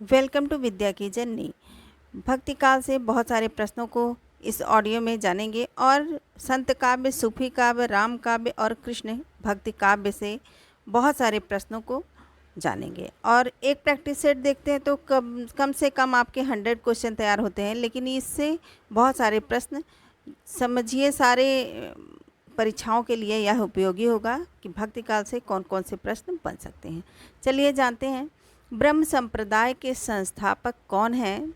Welcome to विद्या की जननी। भक्ति काल से बहुत सारे प्रश्नों को इस ऑडियो में जानेंगे और संत काव्य, सूफी काव्य, राम काव्य और कृष्ण भक्ति काव्य से बहुत सारे प्रश्नों को जानेंगे। और एक प्रैक्टिस सेट देखते हैं तो कम से कम आपके 100 क्वेश्चन तैयार होते हैं, लेकिन इससे बहुत सारे प्रश्न समझिए सारे परीक्षाओं के लिए यह उपयोगी होगा कि भक्ति काल से कौन कौन से प्रश्न बन सकते हैं। चलिए जानते हैं। ब्रह्म संप्रदाय के संस्थापक कौन हैं?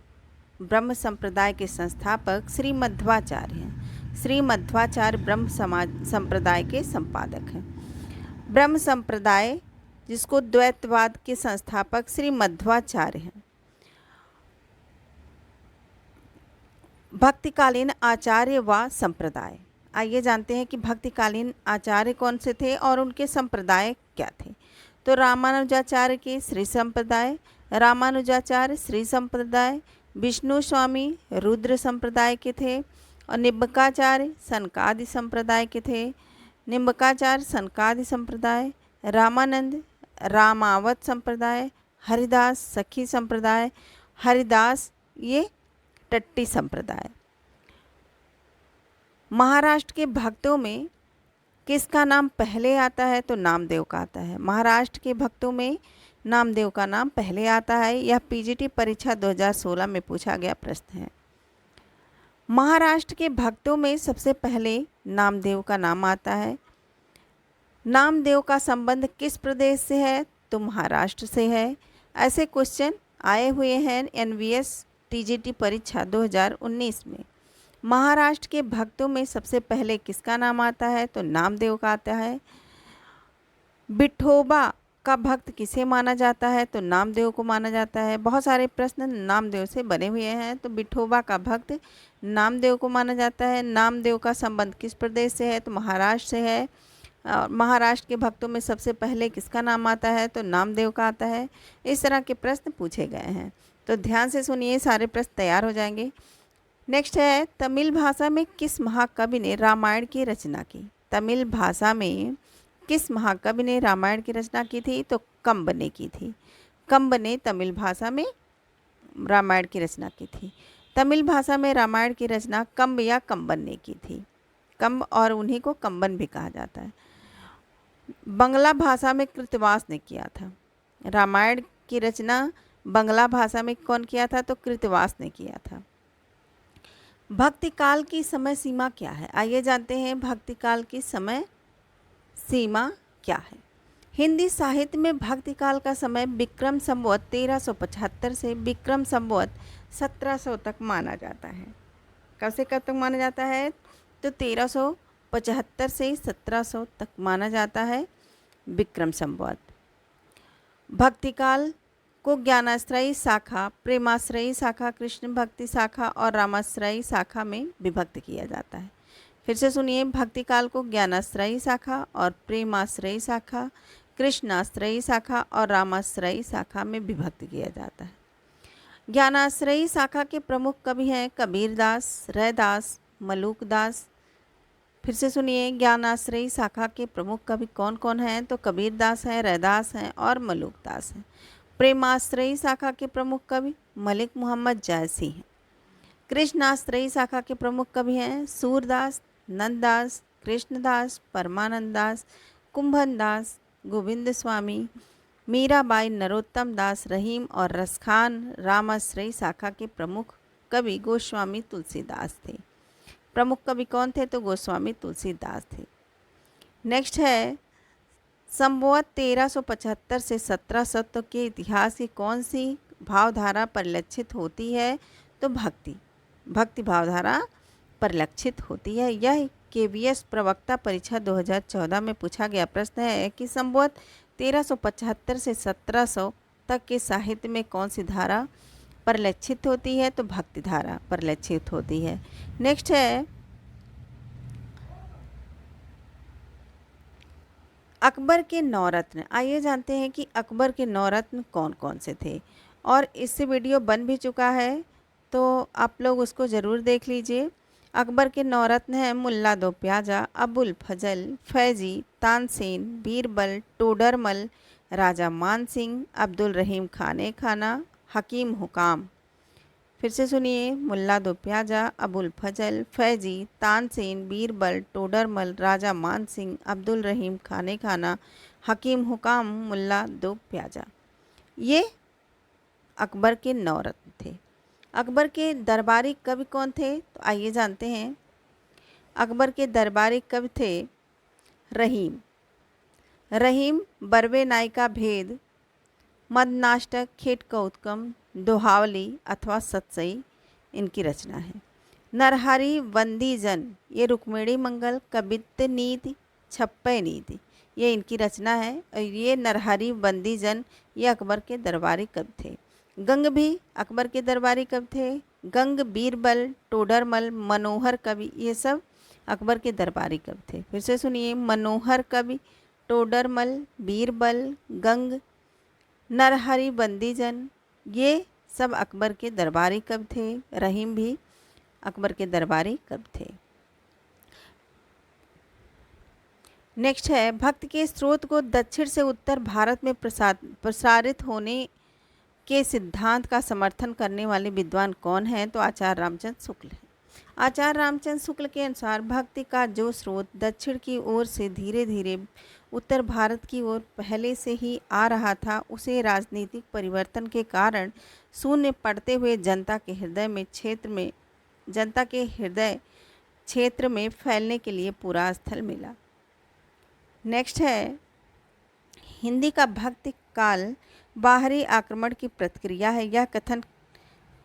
ब्रह्म संप्रदाय के संस्थापक श्री मध्वाचार्य हैं। श्री मध्वाचार्य ब्रह्म समाज संप्रदाय के संपादक हैं। ब्रह्म संप्रदाय जिसको द्वैतवाद के संस्थापक श्री मध्वाचार्य हैं। भक्तिकालीन आचार्य व संप्रदाय। आइए जानते हैं कि भक्तिकालीन आचार्य कौन से थे और उनके संप्रदाय क्या थे। तो रामानुजाचार्य के श्री संप्रदाय, रामानुजाचार्य श्री संप्रदाय, विष्णु स्वामी रुद्र संप्रदाय के थे और निम्बकाचार्य सनकादि संप्रदाय के थे। निम्बकाचार्य सनकादि संप्रदाय, रामानंद रामावत संप्रदाय, हरिदास सखी संप्रदाय, हरिदास ये टट्टी संप्रदाय। महाराष्ट्र के भक्तों में किसका नाम पहले आता है? तो नामदेव का आता है। महाराष्ट्र के भक्तों में नामदेव का नाम पहले आता है। यह पीजीटी परीक्षा 2016 में पूछा गया प्रश्न है। महाराष्ट्र के भक्तों में सबसे पहले नामदेव का नाम आता है। नामदेव का संबंध किस प्रदेश से है? तो महाराष्ट्र से है। ऐसे क्वेश्चन आए हुए हैं एनवीएस टीजीटी परीक्षा 2019 में। महाराष्ट्र के भक्तों में सबसे पहले किसका नाम आता है? तो नामदेव का आता है। विठोबा का भक्त किसे माना जाता है? तो नामदेव को माना जाता है। बहुत सारे प्रश्न नामदेव से बने हुए हैं, तो विठोबा का भक्त नामदेव को माना जाता है। नामदेव का संबंध किस प्रदेश से है? तो महाराष्ट्र से है। महाराष्ट्र के भक्तों में सबसे पहले किसका नाम आता है? तो नामदेव का आता है। इस तरह के प्रश्न पूछे गए हैं, तो ध्यान से सुनिए, सारे प्रश्न तैयार हो जाएंगे। नेक्स्ट है, तमिल भाषा में किस महाकवि ने रामायण की रचना की? तमिल भाषा में किस महाकवि ने रामायण की रचना की थी? तो कंब ने की थी। कंब ने तमिल भाषा में रामायण की रचना की थी। तमिल भाषा में रामायण की रचना कंब या कंबन ने की थी। कंब और उन्हीं को कंबन भी कहा जाता है। बंगला भाषा में कृतवास ने किया था। रामायण की रचना बंगला भाषा में कौन किया था? तो कृतवास ने किया था। भक्ति काल की समय सीमा क्या है? आइए जानते हैं भक्ति काल की समय सीमा क्या है। हिंदी साहित्य में भक्ति काल का समय विक्रम संवत 1375 से विक्रम संवत 1700 तक माना जाता है। कब से कब तक माना जाता है? तो 1375 से 1700 तक माना जाता है विक्रम संवत। भक्ति काल को ज्ञानाश्रयी शाखा, प्रेमाश्रयी शाखा, कृष्ण भक्ति शाखा और रामाश्रयी शाखा में विभक्त किया जाता है। फिर से सुनिए, भक्ति काल को ज्ञानाश्रयी शाखा और प्रेमाश्रयी शाखा, कृष्णाश्रयी शाखा और रामाश्रयी शाखा में विभक्त किया जाता है। ज्ञानाश्रयी शाखा के प्रमुख कवि हैं कबीरदास, रैदास, मलूकदास। फिर से सुनिए, ज्ञानाश्रयी शाखा के प्रमुख कवि कौन कौन हैं? तो कबीरदास हैं, रैदास हैं और मलूकदास हैं। प्रेमाश्रयी शाखा के प्रमुख कवि मलिक मोहम्मद जायसी हैं। कृष्णाश्रयी शाखा के प्रमुख कवि हैं सूरदास, नंददास, कृष्णदास, परमानंद दास, कुंभन दास, गोविंद स्वामी, मीराबाई, नरोत्तम दास, रहीम और रसखान। रामाश्रयी शाखा के प्रमुख कवि गोस्वामी तुलसीदास थे। प्रमुख कवि कौन थे? तो गोस्वामी तुलसीदास थे। नेक्स्ट है, संवत 1375 से 1700 तक के इतिहास की कौन सी भावधारा परिलक्षित होती है? तो भक्ति भावधारा परिलक्षित होती है। यह केवीएस प्रवक्ता परीक्षा 2014 में पूछा गया प्रश्न है कि संवत 1375 से 1700 तक के साहित्य में कौन सी धारा परिलक्षित होती है? तो भक्ति धारा परिलक्षित होती है। नेक्स्ट है, अकबर के नौरत्न। आइए जानते हैं कि अकबर के नौरत्न कौन कौन से थे, और इससे वीडियो बन भी चुका है, तो आप लोग उसको ज़रूर देख लीजिए। अकबर के नौरत्न हैं मुल्ला दो प्याजा, अबुल फजल, फैजी, तानसेन, बीरबल, टोडरमल, राजा मान सिंह, अब्दुल रहीम खाने खाना, हकीम हुकाम। फिर से सुनिए, मुल्ला दो प्याजा, अबुल फजल, फैजी, तानसेन, बीरबल, टोडरमल, राजा मान सिंह, अब्दुल रहीम, खाने खाना, हकीम हुकाम, मुल्ला दो प्याजा। ये अकबर के 9 रत्न थे। अकबर के दरबारी कवि कौन थे? तो आइए जानते हैं। अकबर के दरबारी कवि थे रहीम। रहीम बरवे नाई का भेद, मदनाष्टक, खेट कौतकम, दोहावली अथवा सतसई इनकी रचना है। नरहरि वंदीजन ये रुक्मिणी मंगल, कबित्त नीति, छप्पय नीति ये इनकी रचना है। और ये नरहरि वंदीजन ये अकबर के दरबारी कवि थे। गंग भी अकबर के दरबारी कवि थे। गंग, बीरबल, टोडरमल, मनोहर कवि ये सब अकबर के दरबारी कवि थे। फिर से सुनिए, मनोहर कवि, टोडरमल, बीरबल, गंग, नरहरि वंदीजन ये सब अकबर के दरबारी कवि थे। रहीम भी अकबर के दरबारी कवि थे। नेक्स्ट है, भक्त के स्रोत को दक्षिण से उत्तर भारत में प्रसारित होने के सिद्धांत का समर्थन करने वाले विद्वान कौन हैं? तो आचार्य रामचंद्र शुक्ल हैं। आचार्य रामचंद्र शुक्ल के अनुसार भक्ति का जो स्रोत दक्षिण की ओर से धीरे धीरे उत्तर भारत की ओर पहले से ही आ रहा था, उसे राजनीतिक परिवर्तन के कारण शून्य पड़ते हुए जनता के हृदय क्षेत्र में फैलने के लिए पूरा स्थल मिला। नेक्स्ट है, हिंदी का भक्ति काल बाहरी आक्रमण की प्रतिक्रिया है। यह कथन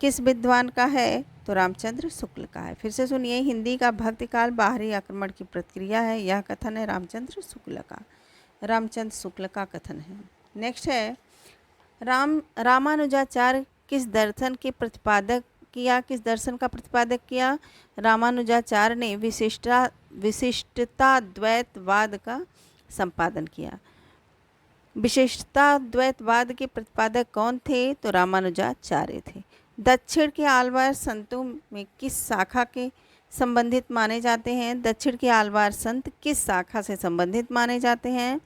किस विद्वान का है? तो रामचंद्र शुक्ल का है। फिर से सुनिए, हिंदी का भक्ति काल बाहरी आक्रमण की प्रतिक्रिया है। यह कथन है रामचंद्र शुक्ल का कथन है। नेक्स्ट है, रामानुजाचार्य किस दर्शन का प्रतिपादक किया? रामानुजाचार्य ने विशिष्टताद्वैतवाद का संपादन किया। विशिष्टताद्वैतवाद के प्रतिपादक कौन थे? तो रामानुजाचार्य थे। दक्षिण के आलवार संतों में किस शाखा के संबंधित माने जाते हैं? दक्षिण के आलवार संत किस शाखा से संबंधित माने जाते हैं?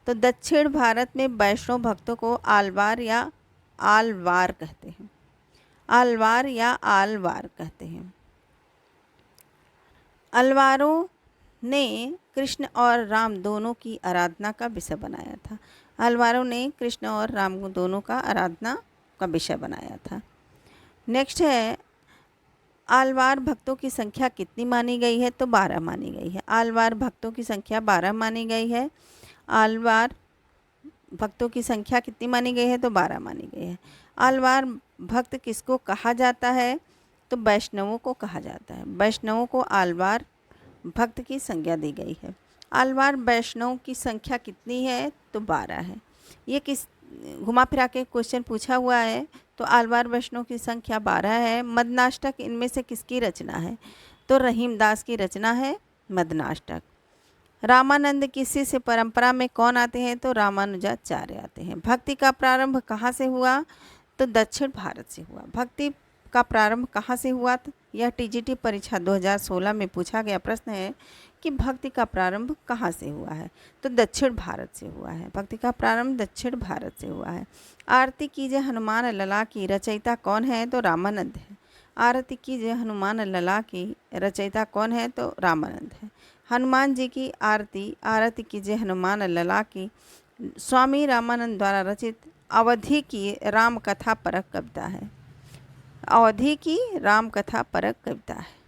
तो दक्षिण भारत में वैष्णव भक्तों को आलवार या आलवार कहते हैं। अलवारों ने कृष्ण और राम दोनों की आराधना का विषय बनाया था। नेक्स्ट है, आलवार भक्तों की संख्या कितनी मानी गई है? तो 12 मानी गई है। आलवार भक्तों की संख्या 12 मानी गई है। आलवार भक्तों की संख्या कितनी मानी गई है? तो 12 मानी गई है। आलवार भक्त किसको कहा जाता है? तो वैष्णवों को कहा जाता है। वैष्णवों को आलवार भक्त की संज्ञा दी गई है। आलवार वैष्णव की संख्या कितनी है? तो 12 है। ये किस घुमा फिरा के क्वेश्चन पूछा हुआ है। तो आलवार वैष्णव की संख्या 12 है। मदनाष्टक इनमें से किसकी रचना है? तो रहीमदास की रचना है मदनाष्टक। रामानंद की शिष्य परंपरा में कौन आते हैं? तो रामानुजाचार्य आते हैं। भक्ति का प्रारंभ कहाँ से हुआ? तो दक्षिण भारत से हुआ। भक्ति का प्रारंभ कहाँ से हुआ? तो यह टीजीटी परीक्षा 2016 में पूछा गया प्रश्न है कि भक्ति का प्रारंभ कहाँ से हुआ है? तो दक्षिण भारत से हुआ है। भक्ति का प्रारंभ दक्षिण भारत से हुआ है। आरती कीजिए हनुमान लला की रचयिता कौन है? तो रामानंद है। आरती कीजिए हनुमान लला की रचयिता कौन है? तो रामानंद है। हनुमान जी की आरती कीजिए हनुमान लला की स्वामी रामानंद द्वारा रचित अवधि की राम कथा परक कविता है। अवधि की राम कथा परक कविता है।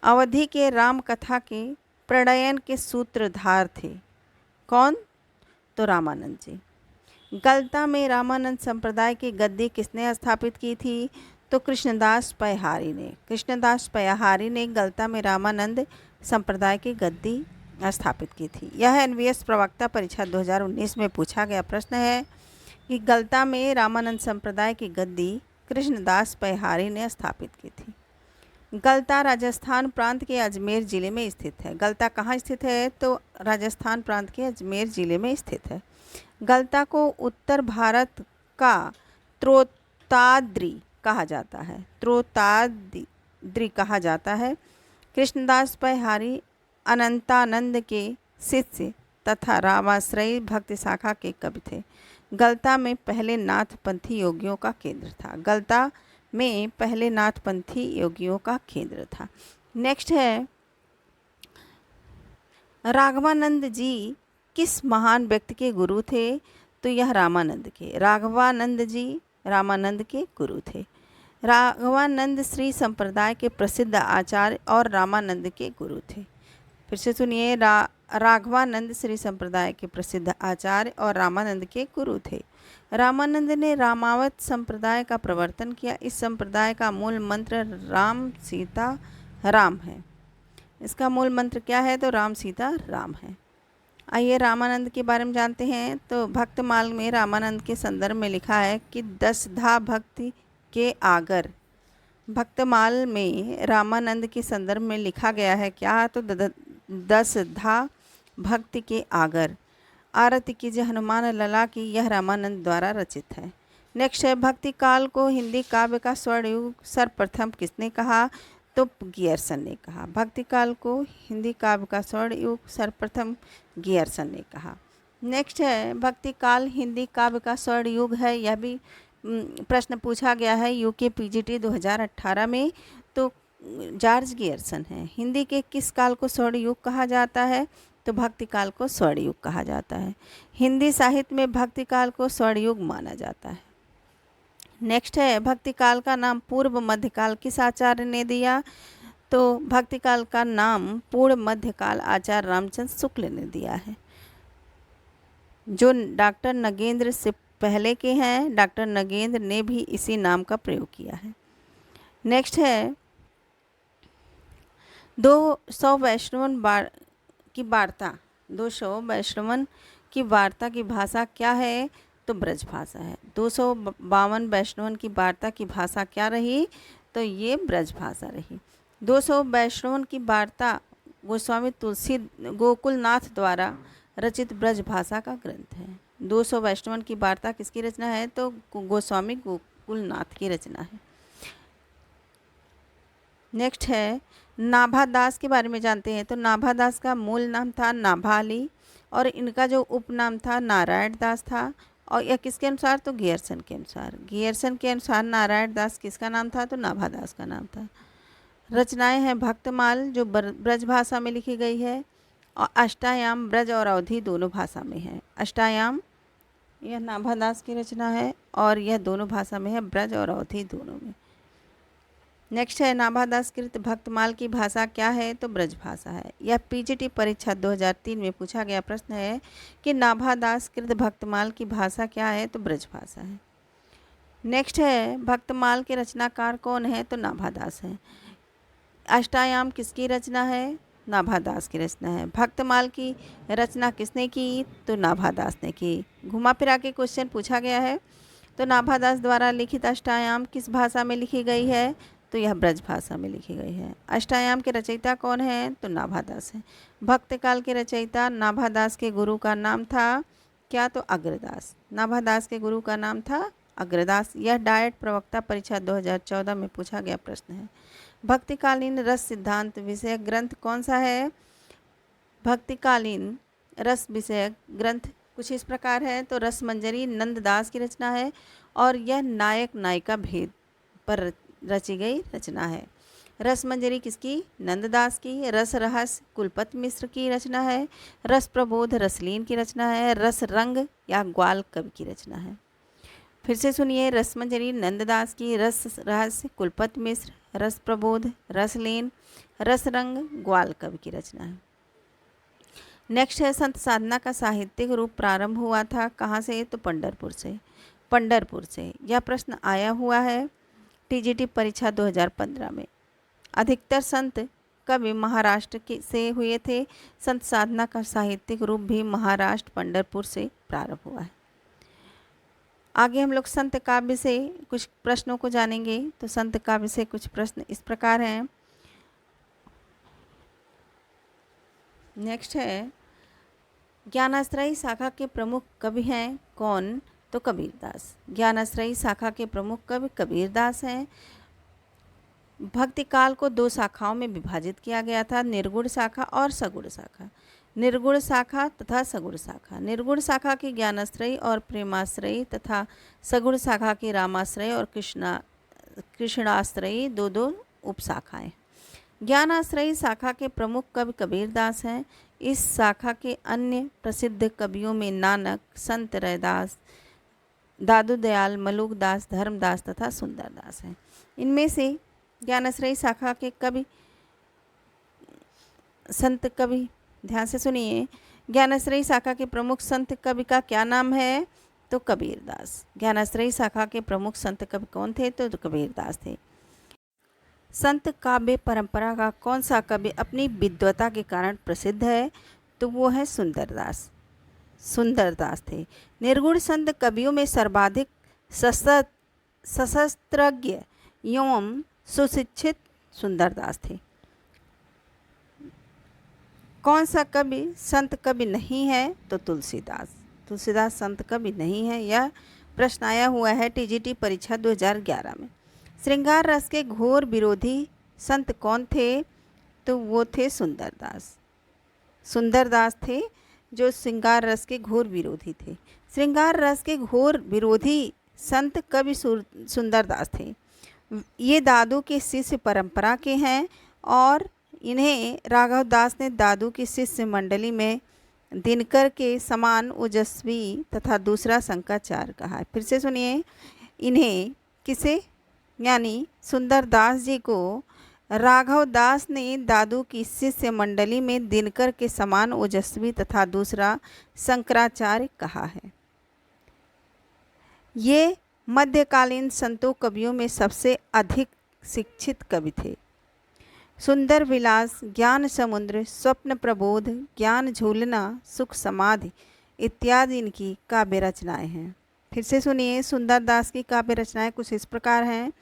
अवधि के राम कथा के प्रणयन के सूत्रधार थे कौन? तो रामानंद जी। गलता में रामानंद संप्रदाय की गद्दी किसने स्थापित की थी? तो कृष्णदास पयहारी ने गलता में रामानंद संप्रदाय की गद्दी स्थापित की थी। यह एनवीएस प्रवक्ता परीक्षा 2019 में पूछा गया प्रश्न है कि गलता में रामानंद संप्रदाय की गद्दी कृष्णदास पयहारी ने स्थापित की थी। गलता राजस्थान प्रांत के अजमेर जिले में स्थित है। गलता कहाँ स्थित है? तो राजस्थान प्रांत के अजमेर जिले में स्थित है। गलता को उत्तर भारत का त्रोताद्री कहा जाता है। त्रोताद्री कहा जाता है। कृष्णदास पयहारी अनंतानंद के शिष्य तथा रामाश्रयी भक्ति शाखा के कवि थे। गलता में पहले नाथपंथी योगियों का केंद्र था। गलता में पहले नाथपंथी योगियों का केंद्र था। नेक्स्ट है, राघवानंद जी किस महान व्यक्ति के गुरु थे? तो यह रामानंद के। राघवानंद जी रामानंद के गुरु थे। राघवानंद श्री संप्रदाय के प्रसिद्ध आचार्य और रामानंद के गुरु थे। फिर से सुनिए, राघवानंद श्री संप्रदाय के प्रसिद्ध आचार्य और रामानंद के गुरु थे। रामानंद ने रामावत संप्रदाय का प्रवर्तन किया। इस संप्रदाय का मूल मंत्र राम सीता राम है। इसका मूल मंत्र क्या है? तो राम सीता राम है। आइए रामानंद के बारे में जानते हैं। तो भक्तमाल में रामानंद के संदर्भ में लिखा है कि 10 धा भक्ति के आगर। भक्तमाल में रामानंद के संदर्भ में लिखा गया है क्या? तो 10 धा भक्ति के आगर। आरती कीजिए हनुमान लला की, यह रामानंद द्वारा रचित है। नेक्स्ट है, भक्ति काल को हिंदी काव्य का स्वर्णयुग सर्वप्रथम किसने कहा? तो गियर्सन ने कहा। भक्ति काल को हिंदी काव्य का स्वर्ण युग सर्वप्रथम गियर्सन ने कहा। नेक्स्ट है, भक्ति काल हिंदी काव्य का स्वर्ण युग है। यह भी प्रश्न पूछा गया है यूके पीजीटी 2018 में। तो जॉर्ज गियर्सन है। हिंदी के किस काल को स्वर्ण युग कहा जाता है? तो भक्ति काल को स्वर्ण युग कहा जाता है। हिंदी साहित्य में भक्ति काल को स्वर्ण युग माना जाता है। नेक्स्ट है, भक्ति काल का नाम पूर्व मध्यकाल किस आचार्य ने दिया? तो भक्ति काल का नाम पूर्व मध्यकाल आचार्य रामचंद्र शुक्ल ने दिया है, जो डॉक्टर नगेंद्र से पहले के हैं। डॉक्टर नगेंद्र ने भी इसी नाम का प्रयोग किया है। नेक्स्ट है, 200 वैष्णवन की वार्ता 200 वैष्णवन की वार्ता की भाषा क्या है? तो ब्रज भाषा है। 252 वैष्णवन की वार्ता की भाषा क्या रही? तो ये ब्रज भाषा रही। 200 वैष्णवन की वार्ता गोस्वामी तुलसी गोकुलनाथ द्वारा रचित ब्रज भाषा का ग्रंथ है। 200 वैष्णवन की वार्ता किसकी रचना है? तो गोस्वामी गोकुलनाथ की रचना है। नेक्स्ट है, नाभादास के बारे में जानते हैं। तो नाभादास का मूल नाम था नाभाली और इनका जो उपनाम था नारायण दास था। और यह किसके अनुसार? तो गियर्सन के अनुसार। गियर्सन के अनुसार नारायण दास किसका नाम था? तो नाभादास का नाम था। रचनाएं हैं भक्तमाल जो ब्रज भाषा में लिखी गई है, और अष्टायाम ब्रज और अवधी दोनों भाषा में है। अष्टायाम यह नाभादास की रचना है और यह दोनों भाषा में है, ब्रज और अवधी दोनों में। नेक्स्ट है, नाभादास कृत भक्तमाल की भाषा क्या है? तो ब्रज भाषा है। यह पीजीटी परीक्षा 2003 में पूछा गया प्रश्न है कि नाभादास कृत भक्तमाल की भाषा क्या है? तो ब्रज भाषा है। नेक्स्ट है, भक्तमाल के रचनाकार कौन है? तो नाभादास है। अष्टायाम किसकी रचना है? नाभादास की रचना है। भक्तमाल की रचना किसने की? तो नाभादास ने की। घुमा फिरा के क्वेश्चन पूछा गया है। तो नाभादास द्वारा लिखित अष्टायाम किस भाषा में लिखी गई है? तो यह ब्रज भाषा में लिखी गई है। अष्टायाम के रचयिता कौन है? तो नाभादास है। भक्त काल के रचयिता नाभादास के गुरु का नाम था क्या? तो अग्रदास। नाभादास के गुरु का नाम था अग्रदास। यह डायट प्रवक्ता परीक्षा 2014 में पूछा गया प्रश्न है। भक्तिकालीन रस सिद्धांत विषयक ग्रंथ कौन सा है? भक्तिकालीन रस विषयक ग्रंथ कुछ इस प्रकार है। तो रस मंजरी नंददास की रचना है और यह नायक नायिका भेद पर रची गई रचना है। रस मंजरी किसकी? नंददास की। रस रहस्य कुलपत मिश्र की रचना है। रस प्रबोध रसलीन की रचना है। रस रंग या ग्वाल कवि की रचना है। फिर से सुनिए, रस मंजरी नंददास की, रस रहस्य कुलपत मिश्र, रस प्रबोध रसलीन, रस रंग ग्वाल कवि की रचना है। नेक्स्ट है, संत साधना का साहित्यिक रूप प्रारंभ हुआ था कहाँ से? तो पंढरपुर से। पंढरपुर से यह प्रश्न आया हुआ है टीजीटी परीक्षा 2015 में। अधिकतर संत कवि महाराष्ट्र से हुए थे। संत साधना का साहित्यिक रूप भी महाराष्ट्र पंढरपुर से प्रारंभ हुआ है। आगे हम लोग संत काव्य से कुछ प्रश्नों को जानेंगे। तो संत काव्य से कुछ प्रश्न इस प्रकार हैं। नेक्स्ट है, ज्ञानाश्रयी शाखा के प्रमुख कवि हैं कौन? तो कबीरदास। ज्ञानाश्रयी शाखा के प्रमुख कवि कबीरदास हैं। भक्ति काल को 2 शाखाओं में विभाजित किया गया था, निर्गुण शाखा और सगुण शाखा। निर्गुण शाखा तथा सगुण शाखा। निर्गुण शाखा की ज्ञानाश्रयी और प्रेमाश्रयी तथा सगुण शाखा की रामाश्रयी और कृष्णाश्रयी दो दो उपशाखाएं। ज्ञानाश्रयी शाखा के प्रमुख कवि कबीरदास हैं। इस शाखा के अन्य प्रसिद्ध कवियों में नानक, संत रैदास, दादू दयाल, मलुकदास, धर्मदास तथा सुंदरदास हैं। इनमें से ज्ञानाश्रयी शाखा के कवि संत कवि, ध्यान से सुनिए, ज्ञानाश्रयी शाखा के प्रमुख संत कवि का क्या नाम है? तो कबीरदास। ज्ञानाश्रयी शाखा के प्रमुख संत कवि कौन थे? तो कबीरदास थे। संत काव्य परंपरा का कौन सा कवि अपनी विद्वता के कारण प्रसिद्ध है? तो वो है सुंदरदास। सुंदरदास थे। निर्गुण संत कवियों में सर्वाधिक शस्त्रज्ञ एवं सुशिक्षित सुंदरदास थे। कौन सा कवि संत कवि नहीं है? तो तुलसीदास। तुलसीदास संत कवि नहीं है। यह प्रश्न आया हुआ है टीजीटी परीक्षा 2011 में। श्रृंगार रस के घोर विरोधी संत कौन थे? तो वो थे सुंदरदास। सुंदरदास थे जो श्रृंगार रस के घोर विरोधी थे। श्रृंगार रस के घोर विरोधी संत कवि सुंदरदास थे। ये दादू के शिष्य परंपरा के हैं और इन्हें राघव दास ने दादू की शिष्य मंडली में दिनकर के समान ओजस्वी तथा दूसरा शंकराचार्य कहा है। फिर से सुनिए, इन्हें किसे, यानी सुंदरदास जी को राघव दास ने दादू की शिष्य मंडली में दिनकर के समान ओजस्वी तथा दूसरा शंकराचार्य कहा है। ये मध्यकालीन संतों कवियों में सबसे अधिक शिक्षित कवि थे। सुंदर विलास, ज्ञान समुद्र, स्वप्न प्रबोध, ज्ञान झूलना, सुख समाधि इत्यादि इनकी काव्य रचनाएं हैं। फिर से सुनिए, सुंदरदास की काव्य रचनाएं कुछ इस प्रकार हैं।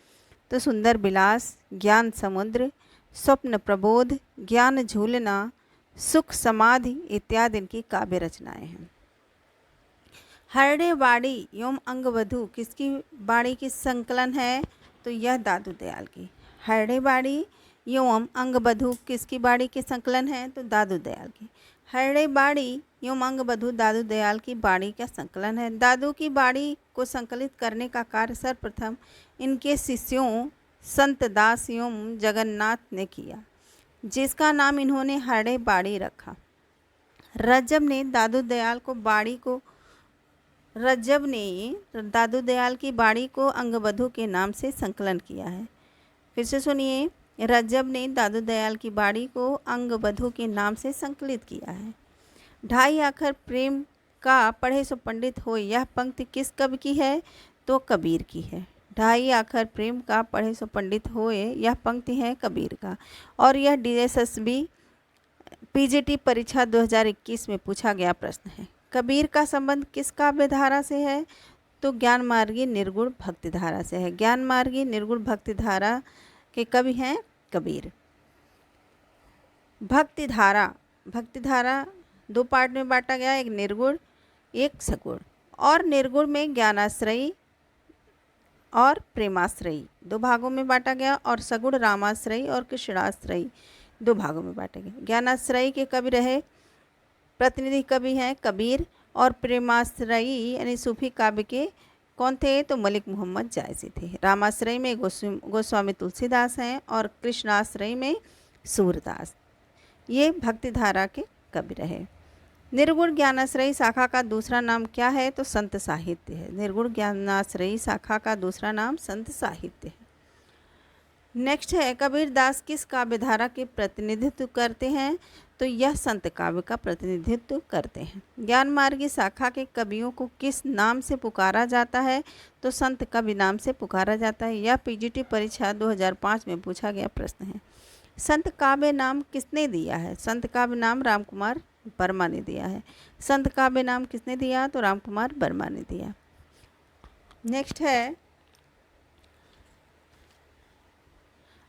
तो सुंदर विलास, ज्ञान समुद्र, स्वप्न प्रबोध, ज्ञान झूलना, सुख समाधि इत्यादि इनकी काव्य रचनाएं हैं। हरडे बाड़ी एवं अंगवधु किसकी बाड़ी की संकलन है? तो यह दादू दयाल की। हरडे बाड़ी एवं अंगवधु किसकी बाड़ी के संकलन है? तो दादू दयाल की। हरडे बाड़ी एवं अंगवधु दादू दयाल की बाड़ी का संकलन है। दादू की बाड़ी को संकलित करने का कार्य सर्वप्रथम इनके शिष्यों संत दास एवं जगन्नाथ ने किया, जिसका नाम इन्होंने हरडे बाड़ी रखा। रज्जब ने दादू दयाल की बाड़ी को अंगवधु के नाम से संकलन किया है। फिर से सुनिए, रज्जब ने दादू दयाल की बाड़ी को अंगवधु के नाम से संकलित किया है। ढाई आखर प्रेम का पढ़े सो पंडित हो, यह पंक्ति किस कवि की है? तो कबीर की है। ढाई आखर प्रेम का पढ़े सो पंडित होए, यह पंक्ति है कबीर का। और यह DSSB पीजीटी परीक्षा 2021 में पूछा गया प्रश्न है। कबीर का संबंध किस काव्य धारा से है? तो ज्ञान मार्गी निर्गुण भक्ति धारा से है। ज्ञान मार्गी निर्गुण भक्ति धारा के कवि हैं कबीर। भक्ति धारा दो पार्ट में बांटा गया, एक निर्गुण एक सगुण। और निर्गुण में ज्ञानाश्रयी और प्रेमाश्रयी दो भागों में बांटा गया, और सगुण रामाश्रयी और कृष्णाश्रयी दो भागों में बांटे गए। ज्ञानाश्रयी के कवि रहे, प्रतिनिधि कवि हैं कबीर, और प्रेमाश्रयी यानी सूफी काव्य के कौन थे? तो मलिक मोहम्मद जायसी थे। रामाश्रयी में गोस्वामी तुलसीदास हैं और कृष्णाश्रयी में सूरदास। ये भक्ति धारा के कवि रहे। निर्गुण ज्ञानाश्रयी शाखा का दूसरा नाम क्या है? तो संत साहित्य है। निर्गुण ज्ञानाश्रयी शाखा का दूसरा नाम संत साहित्य है। नेक्स्ट है, कबीरदास किस काव्य धारा के प्रतिनिधित्व करते हैं? तो यह संत काव्य का प्रतिनिधित्व करते हैं। ज्ञान मार्गी शाखा के कवियों को किस नाम से पुकारा जाता है? तो संत कवि नाम से पुकारा जाता है। यह पीजीटी परीक्षा 2005 में पूछा गया प्रश्न है। संत काव्य नाम किसने दिया है? संत काव्य नाम रामकुमार वर्मा ने दिया है। संत काव्य नाम किसने दिया? तो रामकुमार वर्मा ने दिया। नेक्स्ट है,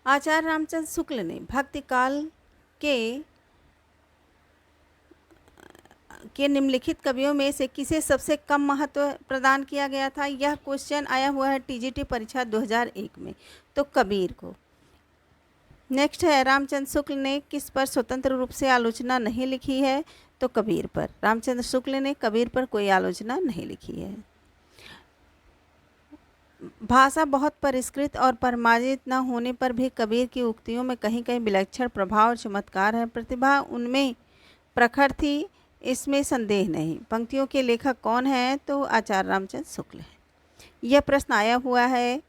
आचार्य रामचंद्र शुक्ल ने भक्ति काल के निम्नलिखित कवियों में से किसे सबसे कम महत्व प्रदान किया गया था? यह क्वेश्चन आया हुआ है टीजीटी परीक्षा 2001 में। तो कबीर को। नेक्स्ट है, रामचंद्र शुक्ल ने किस पर स्वतंत्र रूप से आलोचना नहीं लिखी है? तो कबीर पर। रामचंद्र शुक्ल ने कबीर पर कोई आलोचना नहीं लिखी है। भाषा बहुत परिष्कृत और परिमार्जित न होने पर भी कबीर की उक्तियों में कहीं कहीं विलक्षण प्रभाव और चमत्कार है। प्रतिभा उनमें प्रखर थी, इसमें संदेह नहीं। पंक्तियों के लेखक कौन हैं? तो आचार्य रामचंद्र शुक्ल हैं। यह प्रश्न आया हुआ है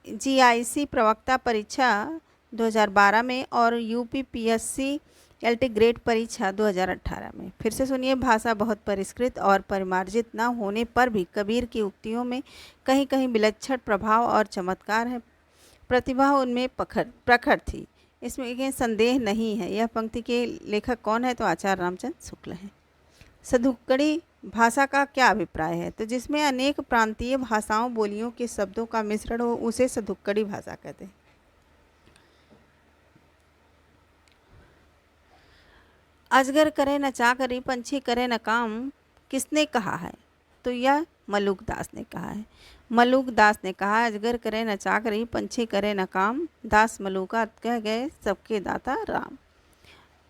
GIC प्रवक्ता परीक्षा 2012 में और UPPSC LT ग्रेड परीक्षा 2018 में। फिर से सुनिए, भाषा बहुत परिष्कृत और परिमार्जित न होने पर भी कबीर की उक्तियों में कहीं कहीं विलक्षण प्रभाव और चमत्कार है। प्रतिभा उनमें प्रखर थी, इसमें संदेह नहीं है। यह पंक्ति के लेखक कौन है? तो आचार्य रामचंद्र शुक्ल हैं। सधुक्कड़ी भाषा का क्या अभिप्राय है? तो जिसमें अनेक प्रांतीय भाषाओं बोलियों के शब्दों का मिश्रण हो उसे सधुक्कड़ी भाषा कहते हैं। अजगर करे न चाकरी, पंछी करे न काम, किसने कहा है? तो यह मलुक दास ने कहा है। मलुक दास ने कहा, अजगर करे न चाकरी, पंछी करे न काम, दास मलुका कह गए सबके दाता राम।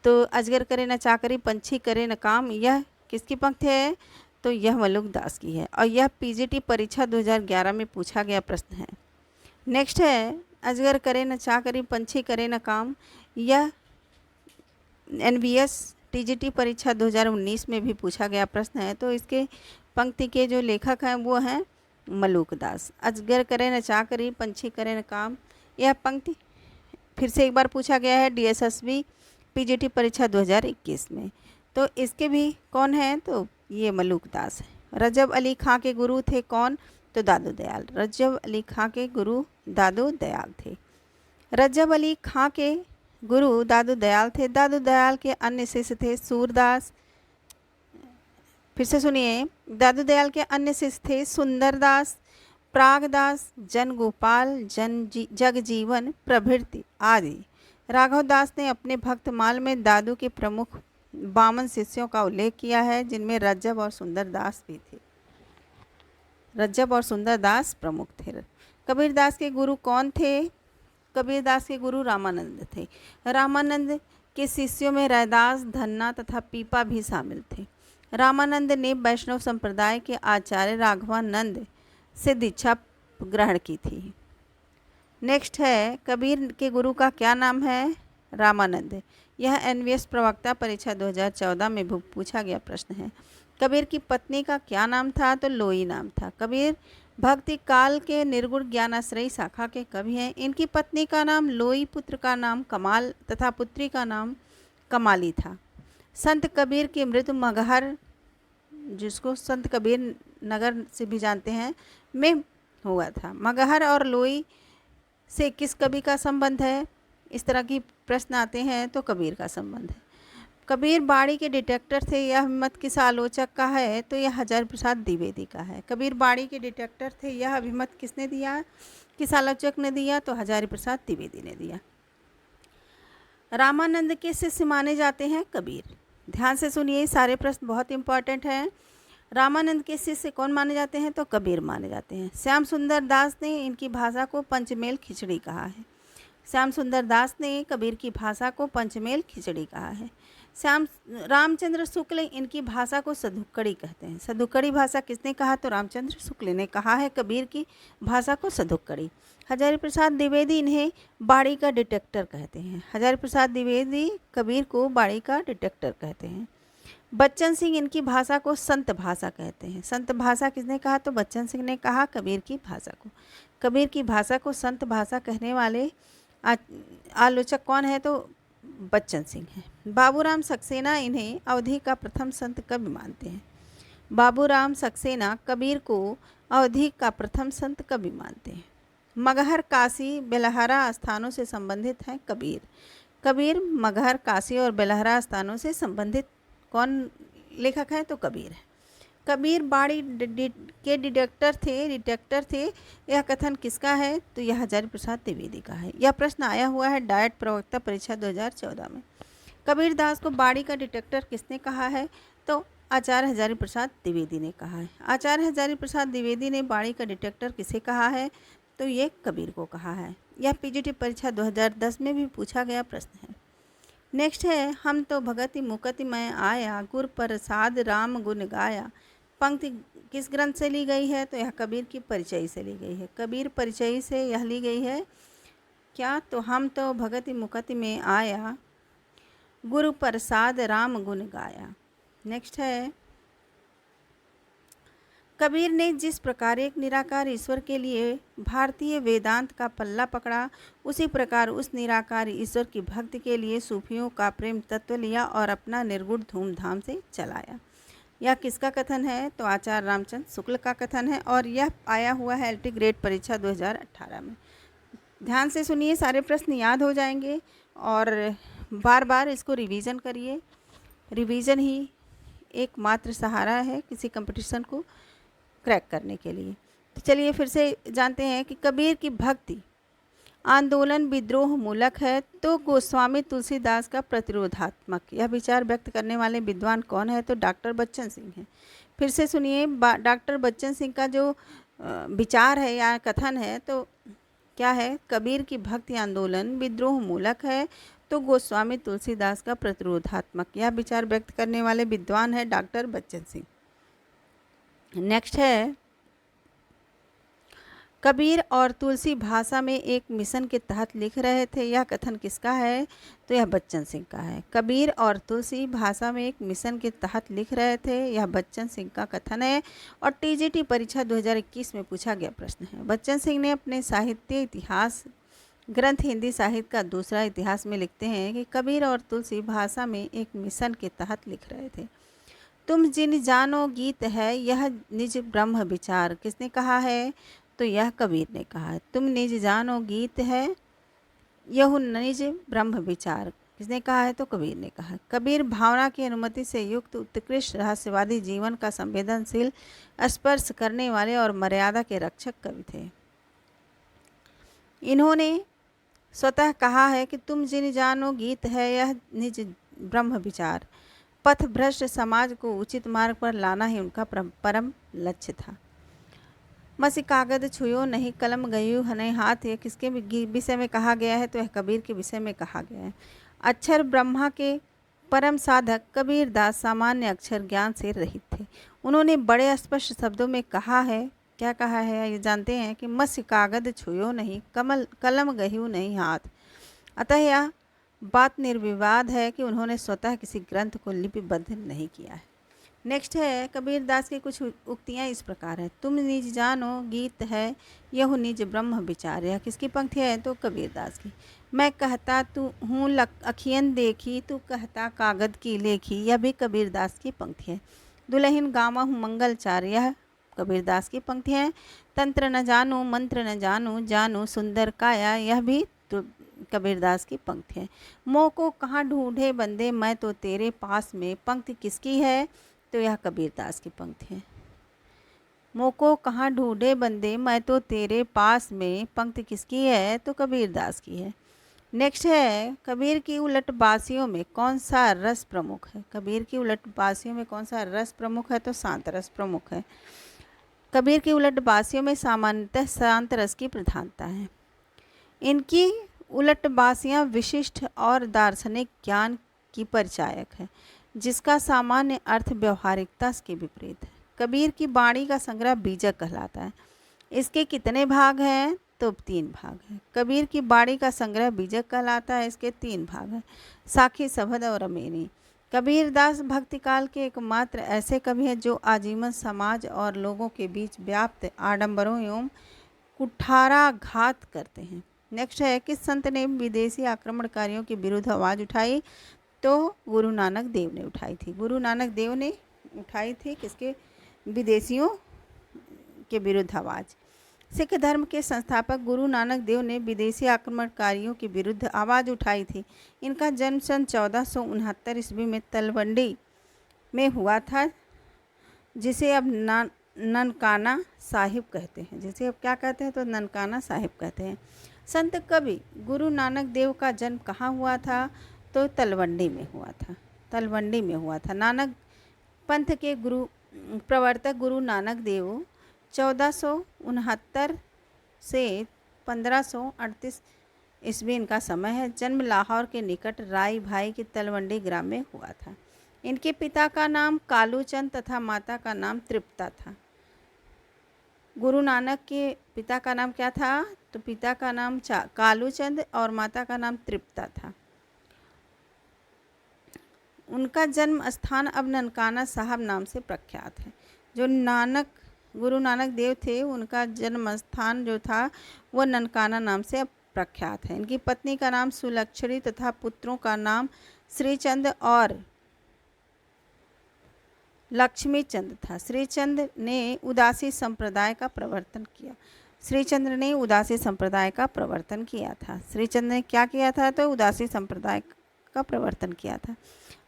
तो अजगर करे न चाकरी, पंछी करे न काम, यह किसकी पंक्ति है? तो यह मलुक दास की है और यह PGT परीक्षा 2011 में पूछा गया प्रश्न है। नेक्स्ट है, अजगर करे न चाकरी, पंछी करे न काम, यह NVS TGT परीक्षा 2019 में भी पूछा गया प्रश्न है। तो इसके पंक्ति के जो लेखक हैं वो हैं मलुक दास। अजगर करे न चाकरी, पंछी करे न काम, यह पंक्ति फिर से एक बार पूछा गया है DSSB PGT परीक्षा 2021 में। तो इसके भी कौन हैं? तो ये मलुक दास है। रजब अली खां के गुरु थे कौन? तो दादू दयाल। रजब अली खां के गुरु दादू दयाल थे। रजब अली खां के गुरु दादू दयाल थे। दादू दयाल के अन्य शिष्य थे सूरदास। फिर से सुनिए, दादू दयाल के अन्य शिष्य थे सुंदरदास, प्रागदास, जन गोपाल, जगजीवन प्रभृति आदि। राघव दास ने अपने भक्तमाल में दादू के प्रमुख 52 शिष्यों का उल्लेख किया है, जिनमें रज्जब और सुंदरदास भी थे। रज्जब और सुंदरदास प्रमुख थे। कबीरदास के गुरु कौन थे? कबीरदास के गुरु रामानंद थे। रामानंद के शिष्यों में रैदास, धन्ना तथा पीपा भी शामिल थे। रामानंद ने वैष्णव संप्रदाय के आचार्य राघवानंद से दीक्षा ग्रहण की थी। नेक्स्ट है, कबीर के गुरु का क्या नाम है? रामानंद। यह NVS प्रवक्ता परीक्षा 2014 में पूछा गया प्रश्न है। कबीर की पत्नी का क्या नाम था? तो लोई नाम था। कबीर भक्ति काल के निर्गुण ज्ञानाश्रयी शाखा के कवि हैं। इनकी पत्नी का नाम लोई, पुत्र का नाम कमाल तथा पुत्री का नाम कमाली था। संत कबीर की मृत्यु मगहर, जिसको संत कबीर नगर से भी जानते हैं, में हुआ था। मगहर और लोई से किस कवि का संबंध है? इस तरह की प्रश्न आते हैं तो कबीर का संबंध है। कबीर बाड़ी के डिटेक्टर थे, यह अभिमत किस आलोचक का है? तो यह हजारी प्रसाद द्विवेदी का है। कबीर बाड़ी के डिटेक्टर थे, यह अभिमत किसने दिया? किस आलोचक ने दिया? तो हजारी प्रसाद द्विवेदी ने दिया। रामानंद के शिष्य माने जाते हैं कबीर। ध्यान से सुनिए, सारे प्रश्न बहुत इंपॉर्टेंट हैं। रामानंद के शिष्य कौन माने जाते हैं? तो कबीर माने जाते हैं। श्याम सुंदर दास ने इनकी भाषा को पंचमेल खिचड़ी कहा है। श्याम सुंदर दास ने कबीर की भाषा को पंचमेल खिचड़ी कहा है। रामचंद्र शुक्ल इनकी भाषा को सधुक्कड़ी कहते हैं। सधुक्कड़ी भाषा किसने कहा? तो रामचंद्र शुक्ल ने कहा है कबीर की भाषा को सधुक्कड़ी। हजारी प्रसाद द्विवेदी इन्हें बाड़ी का डिटेक्टर कहते हैं। हजारी प्रसाद द्विवेदी कबीर को बाड़ी का डिटेक्टर कहते हैं। बच्चन सिंह इनकी भाषा को संत भाषा कहते हैं। संत भाषा किसने कहा? तो बच्चन सिंह ने कहा कबीर की भाषा को। कबीर की भाषा को संत भाषा कहने वाले आलोचक कौन है? तो बच्चन सिंह हैं। बाबूराम सक्सेना इन्हें अवधि का प्रथम संत कवि मानते हैं। बाबूराम सक्सेना कबीर को अवधि का प्रथम संत कवि मानते हैं। मगहर, काशी, बेलहरा स्थानों से संबंधित हैं कबीर। कबीर मगहर, काशी और बेलहरा स्थानों से संबंधित कौन लेखक है? तो कबीर है। कबीर बाड़ी के डिटेक्टर थे। यह कथन किसका है? तो यह हजारी प्रसाद द्विवेदी का है। यह प्रश्न आया हुआ है डायट प्रवक्ता परीक्षा 2014 में। कबीर दास को बाड़ी का डिटेक्टर किसने कहा है? तो आचार्य हजारी प्रसाद द्विवेदी ने कहा है। आचार्य हजारी प्रसाद द्विवेदी ने बाड़ी का डिटेक्टर किसे कहा है? तो ये कबीर को कहा है। यह PGT परीक्षा 2010 में भी पूछा गया प्रश्न है। नेक्स्ट है, हम तो भगति मुकति में आया, गुर प्रसाद राम गुण गाया। पंक्ति किस ग्रंथ से ली गई है? तो यह कबीर की परिचय से ली गई है। कबीर परिचय से यह ली गई है क्या? तो हम तो भगति मुकति में आया, गुरु प्रसाद राम गुण गाया। नेक्स्ट है, कबीर ने जिस प्रकार एक निराकार ईश्वर के लिए भारतीय वेदांत का पल्ला पकड़ा, उसी प्रकार उस निराकार ईश्वर की भक्ति के लिए सूफियों का प्रेम तत्व लिया और अपना निर्गुण धूमधाम से चलाया। यह किसका कथन है? तो आचार्य रामचंद्र शुक्ल का कथन है और यह आया हुआ है एलटी ग्रेड परीक्षा 2018 में। ध्यान से सुनिए, सारे प्रश्न याद हो जाएंगे और बार बार इसको रिवीजन करिए। रिवीजन ही एकमात्र सहारा है किसी कंपटीशन को क्रैक करने के लिए। तो चलिए फिर से जानते हैं कि कबीर की भक्ति आंदोलन विद्रोह मूलक है तो गोस्वामी तुलसीदास का प्रतिरोधात्मक। यह विचार व्यक्त करने वाले विद्वान कौन है? तो डॉक्टर बच्चन सिंह हैं। फिर से सुनिए, डॉक्टर बच्चन सिंह का जो विचार है या कथन है तो क्या है? कबीर की भक्ति आंदोलन विद्रोह मूलक है तो गोस्वामी तुलसीदास का प्रतिरोधात्मक। यह विचार व्यक्त करने वाले विद्वान है डॉक्टर बच्चन सिंह। नेक्स्ट है, कबीर और तुलसी भाषा में एक मिशन के तहत लिख रहे थे। यह कथन किसका है? तो यह बच्चन सिंह का है। कबीर और तुलसी भाषा में एक मिशन के तहत लिख रहे थे, यह बच्चन सिंह का कथन है और टीजीटी परीक्षा 2021 में पूछा गया प्रश्न है। बच्चन सिंह ने अपने साहित्य इतिहास ग्रंथ हिंदी साहित्य का दूसरा इतिहास में लिखते हैं कि कबीर और तुलसी भाषा में एक मिशन के तहत लिख रहे थे। तुम जिन जानो गीत है यह निज ब्रह्म विचार। किसने कहा है? तो यह कबीर ने कहा है। तुम निज जानो गीत है यह निज ब्रह्म विचार। किसने कहा है? तो कबीर ने कहा। कबीर भावना की अनुमति से युक्त उत्कृष्ट रहस्यवादी जीवन का संवेदनशील स्पर्श करने वाले और मर्यादा के रक्षक कवि थे। इन्होंने स्वतः कहा है कि तुम जिन जानो गीत है यह निज ब्रह्म विचार। पथ भ्रष्ट समाज को उचित मार्ग पर लाना ही उनका परम लक्ष्य था। मसी कागद छुयो नहीं कलम गयु हने हाथ। यह किसके विषय में कहा गया है? तो यह कबीर के विषय में कहा गया है। अक्षर ब्रह्मा के परम साधक कबीर दास सामान्य अक्षर ज्ञान से रहित थे। उन्होंने बड़े स्पष्ट शब्दों में कहा है। क्या कहा है? ये जानते हैं कि मसी कागद छुयो नहीं कलम गयु नहीं हाथ। अतः यह बात निर्विवाद है कि उन्होंने स्वतः किसी ग्रंथ को लिपिबद्ध नहीं किया है। नेक्स्ट है, कबीर दास की कुछ उक्तियाँ इस प्रकार है। तुम निज जानो गीत है यह निज ब्रह्म विचार। यह किसकी पंक्ति है? तो कबीर दास की। मैं कहता तू हूँ अखियन देखी, तू कहता कागद की लेखी। यह भी कबीर दास की पंक्ति है। दुल्हन गामा हूँ मंगलचार। यह कबीर दास की पंक्ति है। तंत्र न जानू मंत्र न जानू, जानू सुंदर काया। यह भी तो कबीरदास की पंक्ति है। मोह को कहाँ ढूंढे बंदे मैं तो तेरे पास में। पंक्ति किसकी है? तो यह कबीरदास की पंक्ति है। मोह को कहाँ ढूंढे बंदे मैं तो तेरे पास में। पंक्ति किसकी है? तो कबीरदास की है। नेक्स्ट है, कबीर की उलटबासियों में कौन सा रस प्रमुख है? कबीर की उलटबासियों में कौन सा रस प्रमुख है? तो शांत रस प्रमुख है। कबीर की उलटबासियों में सामान्यतः शांत रस की प्रधानता है। इनकी उलटबासियाँ विशिष्ट और दार्शनिक ज्ञान की परिचायक है जिसका सामान्य अर्थ व्यवहारिकता के विपरीत है। कबीर की वाणी का संग्रह बीजक कहलाता है। इसके कितने भाग हैं? तो 3 भाग हैं। कबीर की वाणी का संग्रह बीजक कहलाता है। इसके 3 भाग हैं, साखी सबद और अमेनी। कबीरदास भक्तिकाल के एकमात्र ऐसे कवि हैं जो आजीवन समाज और लोगों के बीच व्याप्त आडंबरों एवं कुठाराघात करते हैं। नेक्स्ट है, किस संत ने विदेशी आक्रमणकारियों के विरुद्ध आवाज़ उठाई? तो गुरु नानक देव ने उठाई थी। गुरु नानक देव ने उठाई थी किसके? विदेशियों के विरुद्ध आवाज़। सिख धर्म के संस्थापक गुरु नानक देव ने विदेशी आक्रमणकारियों के विरुद्ध आवाज़ उठाई थी। इनका जन्म सन 1469 ईस्वी में तलवंडी में हुआ था, जिसे अब ननकाना साहिब कहते हैं। जिसे अब क्या कहते हैं? तो ननकाना साहिब कहते हैं। संत कवि गुरु नानक देव का जन्म कहाँ हुआ था? तो तलवंडी में हुआ था। तलवंडी में हुआ था। नानक पंथ के प्रवर्तक गुरु नानक देव 1469 से 1538 ईस्वी इनका समय है। जन्म लाहौर के निकट राई भाई के तलवंडी ग्राम में हुआ था। इनके पिता का नाम कालूचंद तथा माता का नाम तृप्ता था। गुरु नानक के पिता का नाम क्या था? तो पिता का नाम कालूचंद और माता का नाम तृप्ता था। उनका जन्म स्थान अब ननकाना साहब नाम से प्रख्यात है। जो गुरु नानक देव थे, उनका जन्म स्थान जो था वो ननकाना नाम से अब प्रख्यात है। इनकी पत्नी का नाम सुलक्षणी तथा पुत्रों का नाम श्रीचंद और लक्ष्मीचंद था। श्रीचंद ने उदासी संप्रदाय का प्रवर्तन किया। श्रीचंद्र ने उदासी संप्रदाय का प्रवर्तन किया था। श्रीचंद्र ने क्या किया था? तो उदासी संप्रदाय का प्रवर्तन किया था।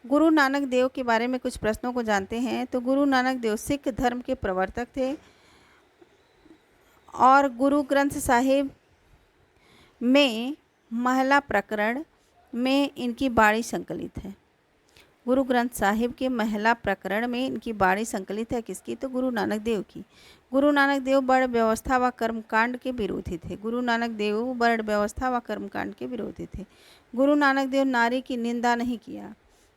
गुरु नानक देव के बारे में कुछ प्रश्नों को जानते हैं। तो गुरु नानक देव सिख धर्म के प्रवर्तक थे और गुरु ग्रंथ साहिब में महिला प्रकरण में इनकी बाणी संकलित है। गुरु ग्रंथ साहिब के महिला प्रकरण में इनकी बाणी संकलित है। किसकी? तो गुरु नानक देव की। गुरु नानक देव वर्ण व्यवस्था व कर्मकांड के विरोधी थे। गुरु नानक देव वर्ण व्यवस्था व कर्मकांड के विरोधी थे। गुरु नानक देव नारी की निंदा नहीं किया।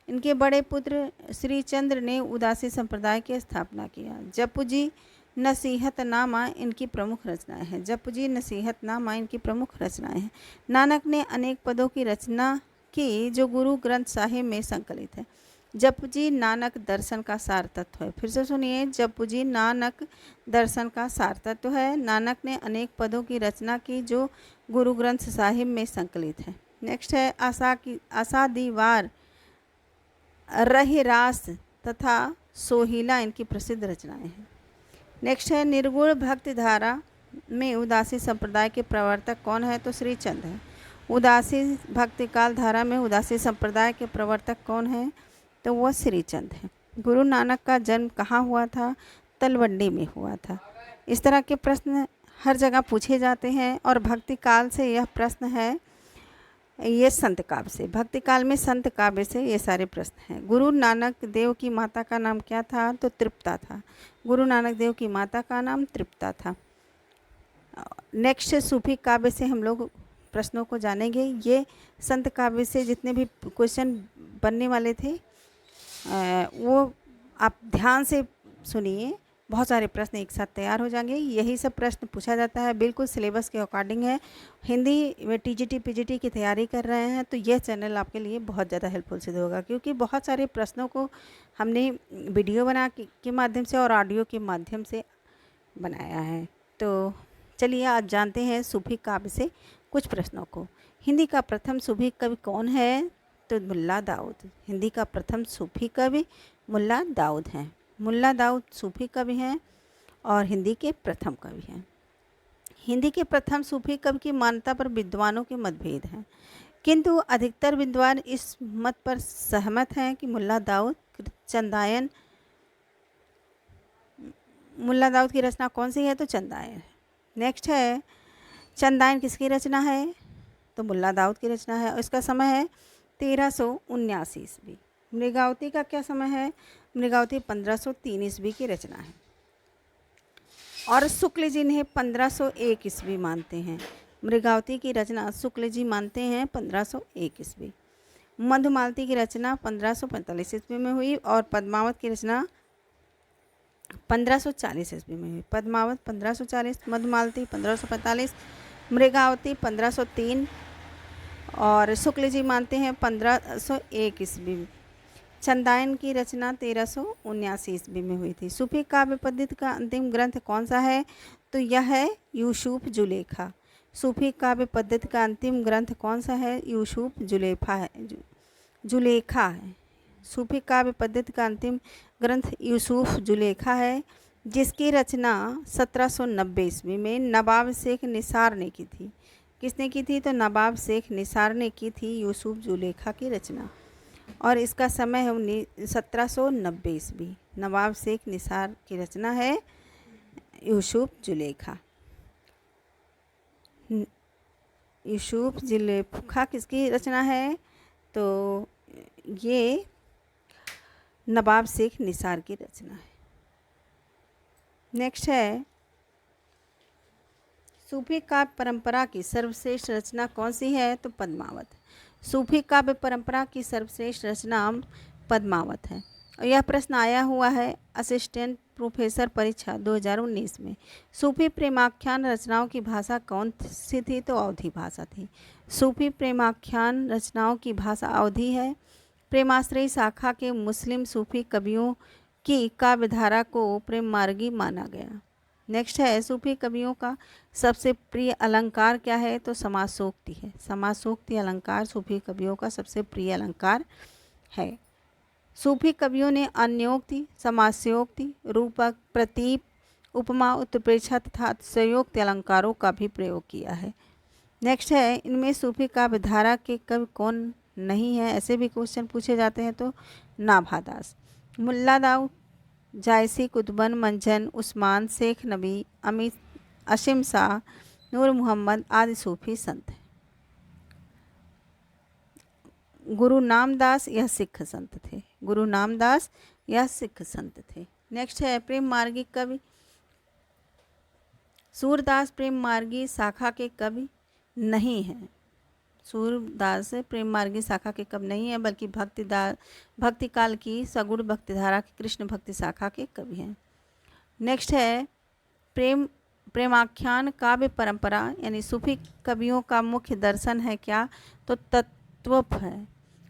इनके बड़े पुत्र श्रीचंद्र ने उदासी संप्रदाय की स्थापना किया। जपुजी नसीहतनामा इनकी प्रमुख रचनाएं हैं। जपुजी नसीहतनामा इनकी प्रमुख रचनाएं हैं। नानक ने अनेक पदों की रचना की जो गुरु ग्रंथ साहिब में संकलित है। जपजी नानक दर्शन का सार तत्व है। फिर से सुनिए, जपजी नानक दर्शन का सार तत्व है। नानक ने अनेक पदों की रचना की जो गुरु ग्रंथ साहिब में संकलित है। नेक्स्ट है आशा दीवार, रहिरास तथा सोहिला इनकी प्रसिद्ध रचनाएं हैं। नेक्स्ट है निर्गुण भक्ति धारा में उदासी संप्रदाय के प्रवर्तक कौन है? तो श्रीचंद है। उदासी भक्ति काल धारा में उदासी संप्रदाय के प्रवर्तक कौन है? तो वह श्रीचंद है। गुरु नानक का जन्म कहाँ हुआ था? तलवंडी में हुआ था। इस तरह के प्रश्न हर जगह पूछे जाते हैं और भक्ति काल से यह प्रश्न है, ये संत काव्य से, भक्ति काल में संत काव्य से ये सारे प्रश्न हैं। गुरु नानक देव की माता का नाम क्या था? तो तृप्ता था। गुरु नानक देव की माता का नाम तृप्ता था। नेक्स्ट सूफी काव्य से हम लोग प्रश्नों को जानेंगे। ये संत काव्य से जितने भी क्वेश्चन बनने वाले थे वो आप ध्यान से सुनिए। बहुत सारे प्रश्न एक साथ तैयार हो जाएंगे। यही सब प्रश्न पूछा जाता है, बिल्कुल सिलेबस के अकॉर्डिंग है। हिंदी में टीजीटी पीजीटी की तैयारी कर रहे हैं तो यह चैनल आपके लिए बहुत ज़्यादा हेल्पफुल सिद्ध होगा, क्योंकि बहुत सारे प्रश्नों को हमने वीडियो बना के माध्यम से और ऑडियो के माध्यम से बनाया है। तो चलिए आज जानते हैं सूफी काव्य से कुछ प्रश्नों को। हिंदी का प्रथम सूफी कवि कौन है? तो मुल्ला दाऊद। हिंदी का प्रथम सूफी कवि मुल्ला दाऊद हैं। मुल्ला दाऊद सूफी कवि हैं और हिंदी के प्रथम कवि हैं। हिंदी के प्रथम सूफी कवि की मान्यता पर विद्वानों के मतभेद हैं, किंतु अधिकतर विद्वान इस मत पर सहमत हैं कि मुल्ला दाऊद की रचना कौन सी है? तो चंदायन। नेक्स्ट है चंदायन किसकी रचना है? तो मुल्ला दाऊद की रचना है। इसका समय है 1379 ईस्वी। मृगावती का क्या समय है? मृगावती 1503 ईस्वी की रचना है। और शुक्ल जी ने 1501 ईस्वी मानते हैं। मृगावती की रचना शुक्ल जी मानते हैं 1501 ईस्वी। मधुमालती की रचना 1545 ईस्वी में हुई और पद्मावत की रचना 1540 ईस्वी में हुई। पद्मावत 1540, मधुमालती 1545, मृगावती 1503 और शुक्ल जी मानते हैं 1501 ईस्वी में। चंदायन की रचना 1379 ईस्वी में हुई थी। सूफी काव्य पद्धति का अंतिम ग्रंथ कौन सा है? तो यह है यूसुफ जुलेखा। सूफी काव्य पद्धति का अंतिम ग्रंथ कौन सा है? यूसुफ जुलेखा है। सूफी काव्य पद्धति का अंतिम ग्रंथ यूसुफ जुलेखा है, जिसकी रचना 1790 ईस्वी में नवाब शेख निसार ने की थी। किसने की थी? तो नवाब शेख निसार ने की थी यूसुफ जुलेखा की रचना, और इसका समय है 1790 ईस्वी। नवाब शेख निसार की रचना है यूसुफ जुलेखा। यूसुफ जुलेखा किसकी रचना है? तो ये नवाब शेख निसार की रचना है। नेक्स्ट है सूफी काव्य परंपरा की सर्वश्रेष्ठ रचना कौन सी है? तो पद्मावत। सूफी काव्य परंपरा की सर्वश्रेष्ठ रचना पद्मावत है। और यह प्रश्न आया हुआ है असिस्टेंट प्रोफेसर परीक्षा 2019 में। सूफी प्रेमाख्यान रचनाओं की भाषा कौन सी थी? तो अवधी भाषा थी। सूफी प्रेमाख्यान रचनाओं की भाषा अवधी है। प्रेमाश्रयी शाखा के मुस्लिम सूफी कवियों की काव्यधारा को प्रेम मार्गी माना गया। नेक्स्ट है, सूफी कवियों का सबसे प्रिय अलंकार क्या है? तो समासोक्ति है। समासोक्ति अलंकार सूफी कवियों का सबसे प्रिय अलंकार है। सूफी कवियों ने अन्योक्ति, समास्योक्ति, रूपक, प्रतीप, उपमा, उत्प्रेक्षा तथा अतिशयोक्ति अलंकारों का भी प्रयोग किया है। नेक्स्ट है, इनमें सूफी काव्यधारा के कवि कौन नहीं है? ऐसे भी क्वेश्चन पूछे जाते हैं। तो नाभादास, मुल्ला दाऊद, जायसी, कुतुबन, मंझन, उस्मान, शेख नबी, अमित, असीम शाह, नूर मोहम्मद आदि सूफी संत हैं। गुरु नामदास यह सिख संत थे। गुरु नामदास यह सिख संत थे। नेक्स्ट है, प्रेम मार्गी कवि। सूरदास प्रेम मार्गी शाखा के कवि नहीं हैं। सूरदास प्रेम मार्गी शाखा के कवि नहीं है, बल्कि भक्ति काल की सगुण भक्तिधारा की कृष्ण भक्ति शाखा के कवि हैं। नेक्स्ट है, प्रेमाख्यान काव्य परंपरा यानी सूफी कवियों का मुख्य दर्शन है क्या? तो तत्वफ है।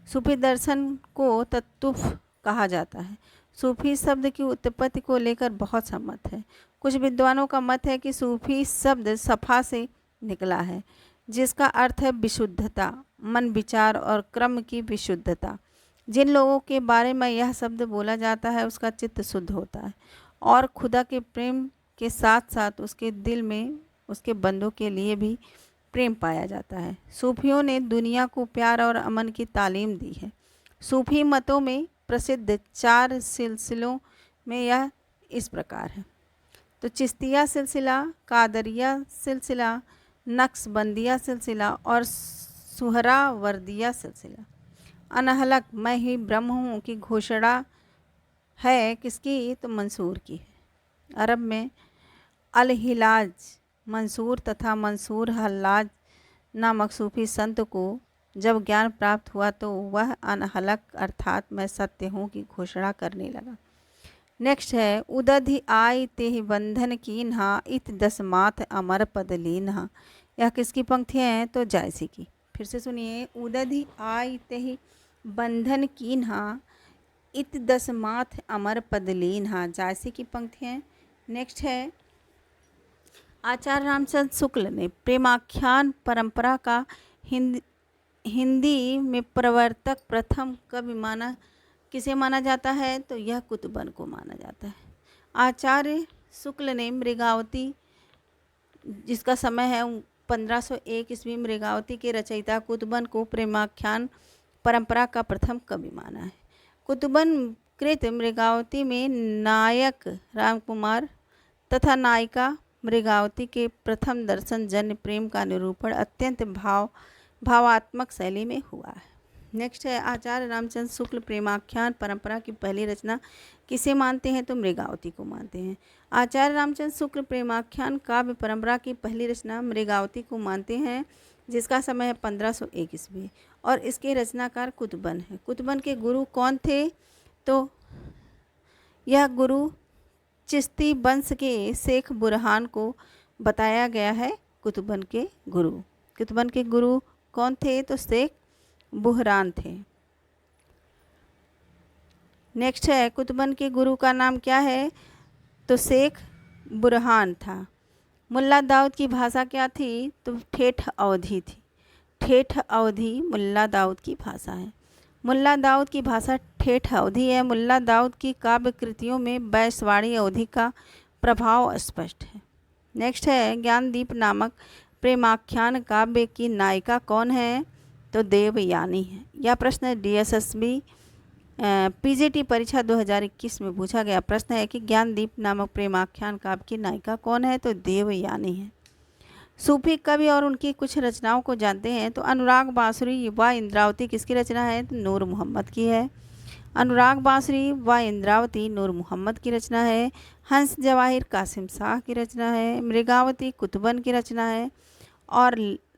सूफी दर्शन को तत्वफ कहा जाता है। सूफी शब्द की उत्पत्ति को लेकर बहुत सम्मत है। कुछ विद्वानों का मत है कि सूफी शब्द सफ़ा से निकला है, जिसका अर्थ है विशुद्धता, मन, विचार और क्रम की विशुद्धता। जिन लोगों के बारे में यह शब्द बोला जाता है उसका चित्त शुद्ध होता है और खुदा के प्रेम के साथ साथ उसके दिल में उसके बंदों के लिए भी प्रेम पाया जाता है। सूफियों ने दुनिया को प्यार और अमन की तालीम दी है। सूफी मतों में प्रसिद्ध 4 सिलसिलों में यह इस प्रकार है। तो चिश्तिया सिलसिला, कादरिया सिलसिला, नक्शबंदिया सिलसिला और सुहरावर्दिया सिलसिला। अनहलक मैं ही ब्रह्म हूँ की घोषणा है किसकी? तो मंसूर की है। अरब में अल हिलाज मंसूर तथा मंसूर हल्लाज नामक सूफी संत को जब ज्ञान प्राप्त हुआ तो वह अनहलक अर्थात मैं सत्य हूँ की घोषणा करने लगा। नेक्स्ट है, उदधि आई तेहि बंधन कीन्हा, इत दसमाथ अमर पद लीन्हा। यह किसकी पंक्ति है? तो जायसी की। फिर से सुनिए, उदधि आई तेहि बंधन कीन्हा, इत दसमाथ अमर पद लीन्हा। जायसी की पंक्ति है। नेक्स्ट है, आचार्य रामचंद्र शुक्ल ने प्रेमाख्यान परंपरा का हिंदी में प्रवर्तक प्रथम कवि किसे माना जाता है? तो यह कुतुबन को माना जाता है। आचार्य शुक्ल ने मृगावती, जिसका समय है 1501 ईस्वी, मृगावती के रचयिता कुतुबन को प्रेमाख्यान परंपरा का प्रथम कवि माना है। कुतुबन कृत मृगावती में नायक रामकुमार तथा नायिका मृगावती के प्रथम दर्शन जन्य प्रेम का निरूपण अत्यंत भावात्मक शैली में हुआ है। नेक्स्ट है, आचार्य रामचंद्र शुक्ल प्रेमाख्यान परंपरा की पहली रचना किसे मानते हैं? तो मृगावती को मानते हैं। आचार्य रामचंद्र शुक्ल प्रेमाख्यान काव्य परंपरा की पहली रचना मृगावती को मानते हैं, जिसका समय है 1501 ईस्वी और इसके रचनाकार कुतुबन है। कुतुबन के गुरु कौन थे? तो यह गुरु चिश्ती वंश के शेख बुरहान को बताया गया है। कुतुबन के गुरु, कुतुबन के गुरु कौन थे? तो शेख बुरहान थे। नेक्स्ट है, कुतुबन के गुरु का नाम क्या है? तो शेख बुरहान था। मुल्ला दाऊद की भाषा क्या थी? तो ठेठ अवधी थी। ठेठ अवधी मुल्ला दाऊद की भाषा है। मुल्ला दाऊद की भाषा ठेठ अवधी है। मुल्ला दाऊद की काव्य कृतियों में वैश्यवाणी अवधी का प्रभाव स्पष्ट है। नेक्स्ट है, ज्ञानदीप नामक प्रेमाख्यान काव्य की नायिका कौन है? तो देवयानी है। यह प्रश्न DSSB PGT परीक्षा 2021 में पूछा गया प्रश्न है कि ज्ञानदीप नामक प्रेमाख्यान काव्य की नायिका कौन है? तो देवयानी है। सूफी कवि और उनकी कुछ रचनाओं को जानते हैं। तो अनुराग बांसुरी युवा इंद्रावती किसकी रचना है? तो नूर मोहम्मद की है। अनुराग बांसुरी व इंद्रावती नूर मोहम्मद की रचना है। हंस जवाहिर कासिम शाह की रचना है। मृगावती कुतुबन की रचना है। और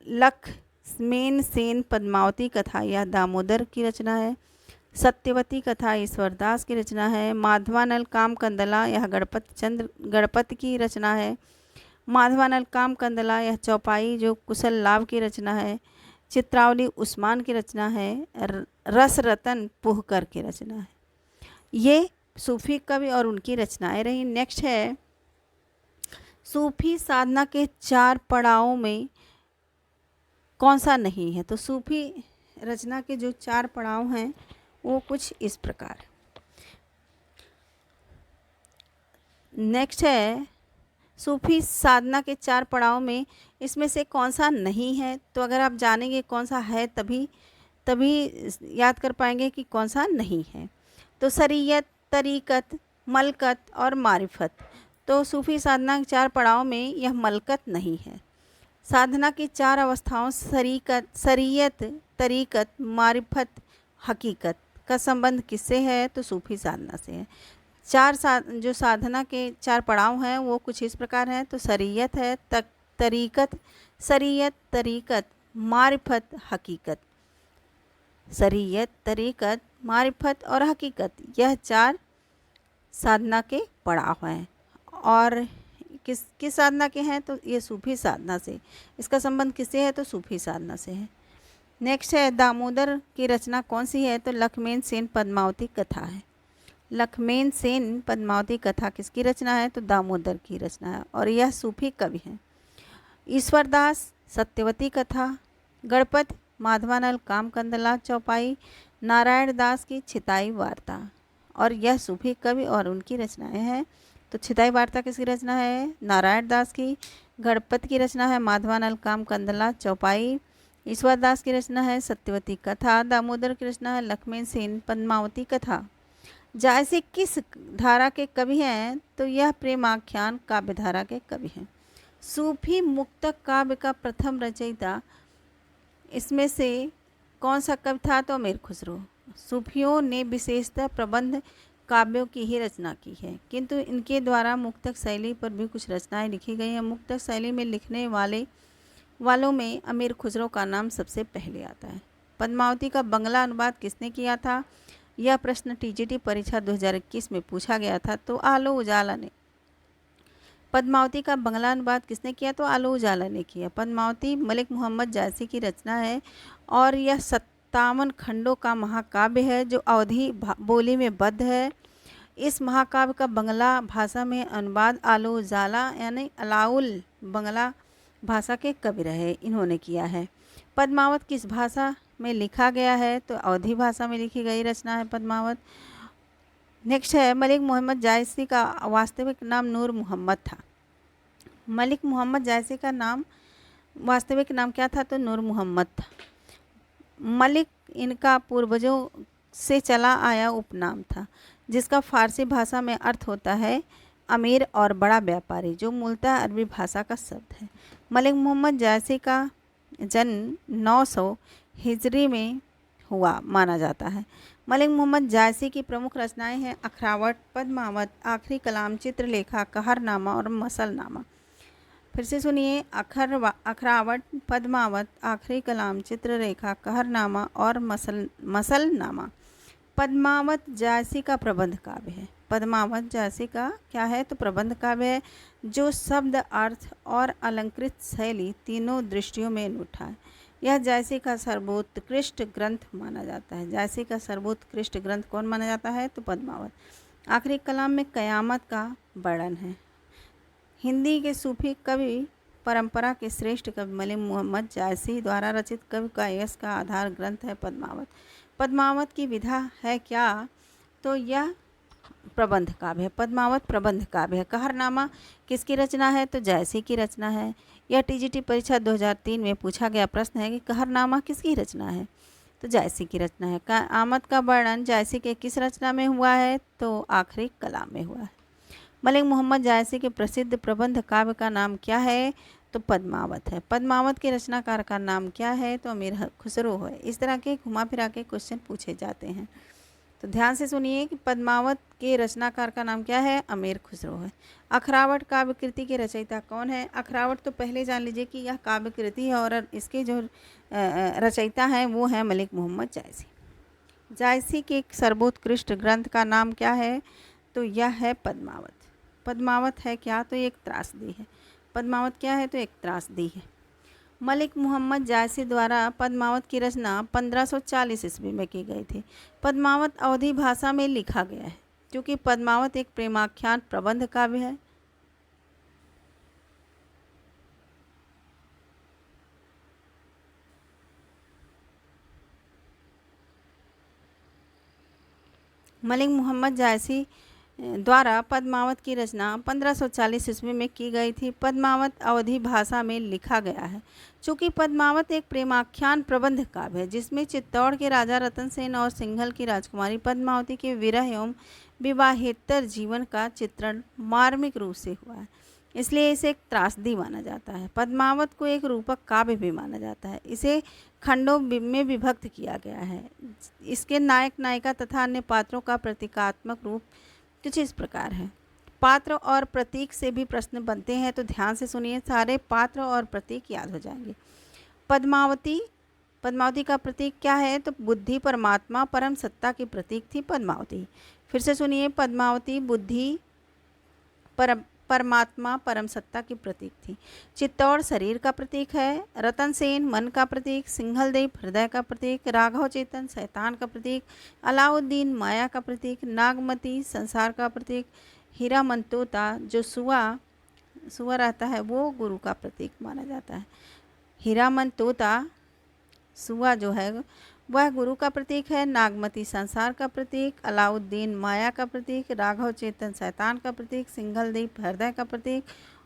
लक्ष्मेन सेन पद्मावती कथा यह दामोदर की रचना है। सत्यवती कथा ईश्वरदास की रचना है। माधवानल काम कंदला यह गणपत की रचना है। माधवानल काम कंदला यह चौपाई जो कुशल लाभ की रचना है। चित्रावली उस्मान की रचना है। रस रतन पुहकर की रचना है। ये सूफी कवि और उनकी रचनाएं रही। नेक्स्ट है, सूफी साधना के 4 पड़ावों में कौन सा नहीं है। तो सूफी रचना के जो 4 पड़ाव हैं वो कुछ इस प्रकार। नेक्स्ट है, सूफी साधना के 4 पड़ाव में इसमें से कौन सा नहीं है। तो अगर आप जानेंगे कौन सा है तभी याद कर पाएंगे कि कौन सा नहीं है। तो शरीयत, तरीक़त, मलकत और मारिफत। तो सूफी साधना के 4 पड़ाव में यह मलकत नहीं है। साधना की 4 अवस्थाओं शरीयत, तरीक़त, मारिफत, हकीकत का संबंध किससे है। तो सूफी साधना से है। जो साधना के 4 पड़ाव हैं वो कुछ इस प्रकार हैं। तो शरीयत है, तरीक़त, शरीयत, तरीक़त, मारिफत, हकीकत। शरीयत, तरीक़त, मारिफत और हकीकत, यह 4 साधना के पड़ाव हैं। और किस साधना के हैं। तो ये सूफी साधना से। इसका संबंध किससे है। तो सूफी साधना से है। नेक्स्ट है, दामोदर की रचना कौन सी है। तो लक्ष्मेन सेन पद्मावती कथा है। लक्ष्मेन सेन पद्मावती कथा किसकी रचना है। तो दामोदर की रचना है और यह सूफी कवि हैं। ईश्वरदास सत्यवती कथा, गणपत माधवानल काम कंदला चौपाई, नारायण दास की छिताई वार्ता और यह सूफी कवि और उनकी रचनाएं हैं। तो छिताई वार्ता किसकी रचना है। नारायण दास की। गणपत की रचना है माधवानल काम कंदला चौपाई। ईश्वरदास की रचना है सत्यवती कथा। दामोदर की रचना है लक्ष्मेन सेन पद्मावती कथा। जायसी किस धारा के कवि हैं। तो यह प्रेमाख्यान काव्य धारा के कवि हैं। सूफी मुक्तक काव्य का प्रथम रचयिता इसमें से कौन सा कवि था। तो अमीर खुसरो। सूफियों ने विशेषतः प्रबंध काव्यों की ही रचना की है, किंतु इनके द्वारा मुक्तक शैली पर भी कुछ रचनाएं लिखी गई हैं। मुक्तक शैली में लिखने वालों में अमीर खुसरो का नाम सबसे पहले आता है। पद्मावती का बंगला अनुवाद किसने किया था। यह प्रश्न टीजीटी परीक्षा 2021 में पूछा गया था। तो आलो उजाला ने। पद्मावती का बंगला अनुवाद किसने किया। तो आलो उजाला ने किया। पद्मावती मलिक मोहम्मद जायसी की रचना है और यह 57 खंडों का महाकाव्य है जो अवधी बोली में बद्ध है। इस महाकाव्य का बंगला भाषा में अनुवाद आलो उजाला यानी अलाउल बंगला भाषा के कवि रहे, इन्होंने किया है। पद्मावत किस भाषा में लिखा गया है। तो अवधी भाषा में लिखी गई रचना है पद्मावत। नेक्स्ट है, मलिक मोहम्मद जायसी का वास्तविक नाम नूर मोहम्मद था। मलिक मोहम्मद जायसी का नाम वास्तविक नाम क्या था। तो नूर मोहम्मद था। मलिक इनका पूर्वजों से चला आया उपनाम था जिसका फारसी भाषा में अर्थ होता है अमीर और बड़ा व्यापारी, जो मूलतः अरबी भाषा का शब्द है। मलिक मोहम्मद जायसी का जन्म 900 हिजरी में हुआ माना जाता है। मलिक मोहम्मद जायसी की प्रमुख रचनाएं हैं अखरावट, पद्मावत, आखिरी कलाम, चित्रलेखा, कहरनामा और मसलनामा। फिर से सुनिए, अखरावट, पद्मावत, आखिरी कलाम, चित्ररेखा, कहरनामा और मसलनामा। पद्मावत जायसी का प्रबंध काव्य है। पद्मावत जायसी का क्या है। तो प्रबंध काव्य है जो शब्द, अर्थ और अलंकृत शैली तीनों दृष्टियों में अनूठा है। यह जायसी का सर्वोत्कृष्ट ग्रंथ माना जाता है। जायसी का सर्वोत्कृष्ट ग्रंथ कौन माना जाता है। तो पद्मावत। आखिरी कलाम में कयामत का वर्णन है। हिंदी के सूफी कवि परंपरा के श्रेष्ठ कवि मलिक मोहम्मद जायसी द्वारा रचित कवि का यश का आधार ग्रंथ है पद्मावत। पद्मावत की विधा है क्या। तो यह प्रबंध काव्य है। पद्मावत प्रबंध काव्य है। कहरनामा किसकी रचना है। तो जायसी की रचना है। यह टीजीटी परीक्षा 2003 में पूछा गया प्रश्न है कि कहरनामा किसकी रचना है। तो जायसी की रचना है। कयामत का वर्णन जायसी के किस रचना में हुआ है। तो आखिरी कलाम में हुआ है। मलिक मोहम्मद जायसी के प्रसिद्ध प्रबंध काव्य का नाम क्या है। तो पद्मावत है। पद्मावत के रचनाकार का नाम क्या है। तो अमीर खुसरो है। इस तरह के घुमा फिरा के क्वेश्चन पूछे जाते हैं। तो ध्यान से सुनिए कि पद्मावत के रचनाकार का नाम क्या है? अमीर खुसरो है। अखरावट काव्य कृति के रचयिता कौन है? अखरावट तो पहले जान लीजिए कि यह काव्य कृति है और इसके जो रचयिता हैं वो है मलिक मोहम्मद जायसी। जायसी के एक सर्वोत्कृष्ट ग्रंथ का नाम क्या है? तो यह है पद्मावत। पद्मावत है क्या? तो एक त्रासदी है। पद्मावत क्या है? तो एक त्रासदी है। मलिक मोहम्मद जायसी द्वारा पद्मावत की रचना 1540 ईस्वी में की गई थी। पद्मावत अवधी भाषा में लिखा गया है क्योंकि पद्मावत एक प्रेमाख्यान प्रबंध काव्य है। मलिक मोहम्मद जायसी द्वारा पद्मावत की रचना 1540 ईस्वी में की गई थी। पद्मावत अवधी भाषा में लिखा गया है। चूँकि पद्मावत एक प्रेमाख्यान प्रबंध काव्य है जिसमें चित्तौड़ के राजा रतन सेन और सिंघल की राजकुमारी पद्मावती के विरह एवं विवाहेतर जीवन का चित्रण मार्मिक रूप से हुआ है, इसलिए इसे एक त्रासदी माना जाता है। पद्मावत को एक रूपक काव्य भी माना जाता है। इसे खंडों में विभक्त किया गया है। इसके नायक नायिका तथा अन्य पात्रों का प्रतीकात्मक रूप कुछ इस प्रकार है। पात्र और प्रतीक से भी प्रश्न बनते हैं, तो ध्यान से सुनिए, सारे पात्र और प्रतीक याद हो जाएंगे। पद्मावती का प्रतीक क्या है? तो बुद्धि, परमात्मा, परम सत्ता की प्रतीक थी पद्मावती। फिर से सुनिए, पद्मावती बुद्धि, परमात्मा, परम सत्ता की प्रतीक थी। चित्तौड़ शरीर का प्रतीक है। रतन सेन मन का प्रतीक, सिंघल देव हृदय का प्रतीक, राघव चेतन शैतान का प्रतीक, अलाउद्दीन माया का प्रतीक, नागमती संसार का प्रतीक, हीरामन तोता जो सुआ रहता है वो गुरु का प्रतीक माना जाता है। हीरामन तोता सुआ जो है वह गुरु का प्रतीक है। नागमती संसार का प्रतीक, अलाउद्दीन माया का प्रतीक, राघव चेतन शैतान का प्रतीक, सिंघल दीप हृदय का प्रतीक